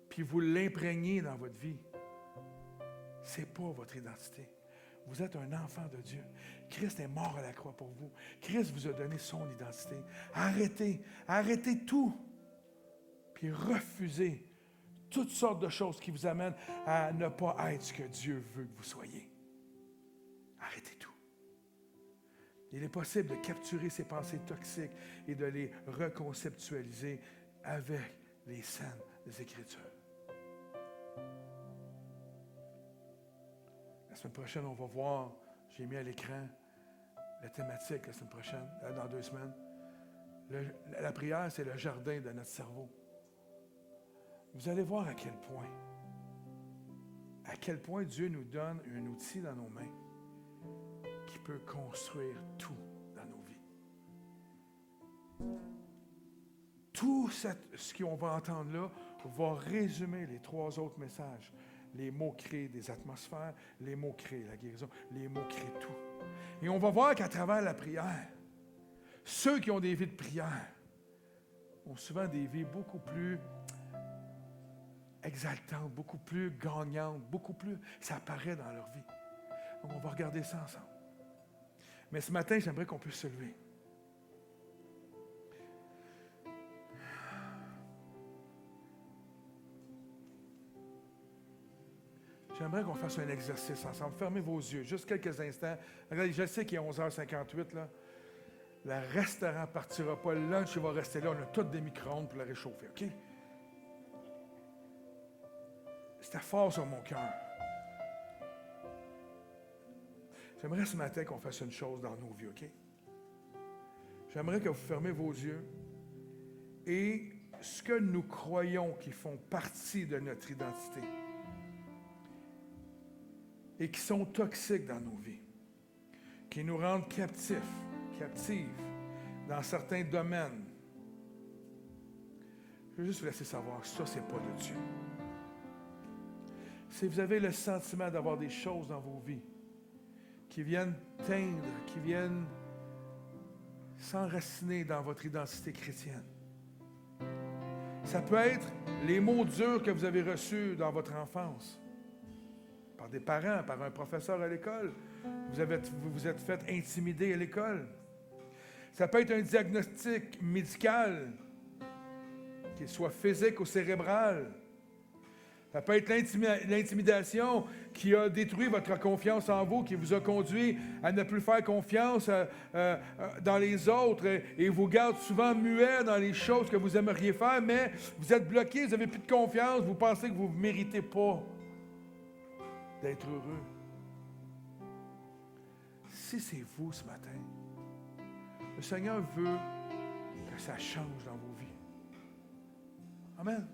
puis vous l'imprégnez dans votre vie, ce n'est pas votre identité. Vous êtes un enfant de Dieu. Christ est mort à la croix pour vous. Christ vous a donné son identité. Arrêtez tout, puis refusez toutes sortes de choses qui vous amènent à ne pas être ce que Dieu veut que vous soyez. Arrêtez tout. Il est possible de capturer ces pensées toxiques et de les reconceptualiser avec les scènes des Écritures. La semaine prochaine, on va voir, j'ai mis à l'écran la thématique la semaine prochaine, dans 2 semaines. La prière, c'est le jardin de notre cerveau. Vous allez voir à quel point Dieu nous donne un outil dans nos mains qui peut construire tout dans nos vies. Tout ce qu'on va entendre là va résumer les 3 autres messages. Les mots créent des atmosphères, les mots créent la guérison, les mots créent tout. Et on va voir qu'à travers la prière, ceux qui ont des vies de prière ont souvent des vies beaucoup plus exaltantes, beaucoup plus gagnantes, beaucoup plus... Ça apparaît dans leur vie. Donc, on va regarder ça ensemble. Mais ce matin, j'aimerais qu'on puisse se lever. J'aimerais qu'on fasse un exercice ensemble. Fermez vos yeux, juste quelques instants. Regardez, je sais qu'il est 11h58, là. Le restaurant ne partira pas. Le lunch, il va rester là. On a tous des micro-ondes pour le réchauffer, OK? C'était fort sur mon cœur. J'aimerais ce matin qu'on fasse une chose dans nos vies, OK? J'aimerais que vous fermez vos yeux et ce que nous croyons qui font partie de notre identité et qui sont toxiques dans nos vies, qui nous rendent captives dans certains domaines. Je veux juste vous laisser savoir que ça, ce n'est pas de Dieu. Si vous avez le sentiment d'avoir des choses dans vos vies qui viennent teindre, qui viennent s'enraciner dans votre identité chrétienne, ça peut être les mots durs que vous avez reçus dans votre enfance, par des parents, par un professeur à l'école. Vous vous êtes fait intimider à l'école. Ça peut être un diagnostic médical, qu'il soit physique ou cérébral. Ça peut être l'intimidation qui a détruit votre confiance en vous, qui vous a conduit à ne plus faire confiance dans les autres et vous garde souvent muet dans les choses que vous aimeriez faire, mais vous êtes bloqué, vous n'avez plus de confiance, vous pensez que vous ne méritez pas d'être heureux. Si c'est vous ce matin, le Seigneur veut que ça change dans vos vies. Amen.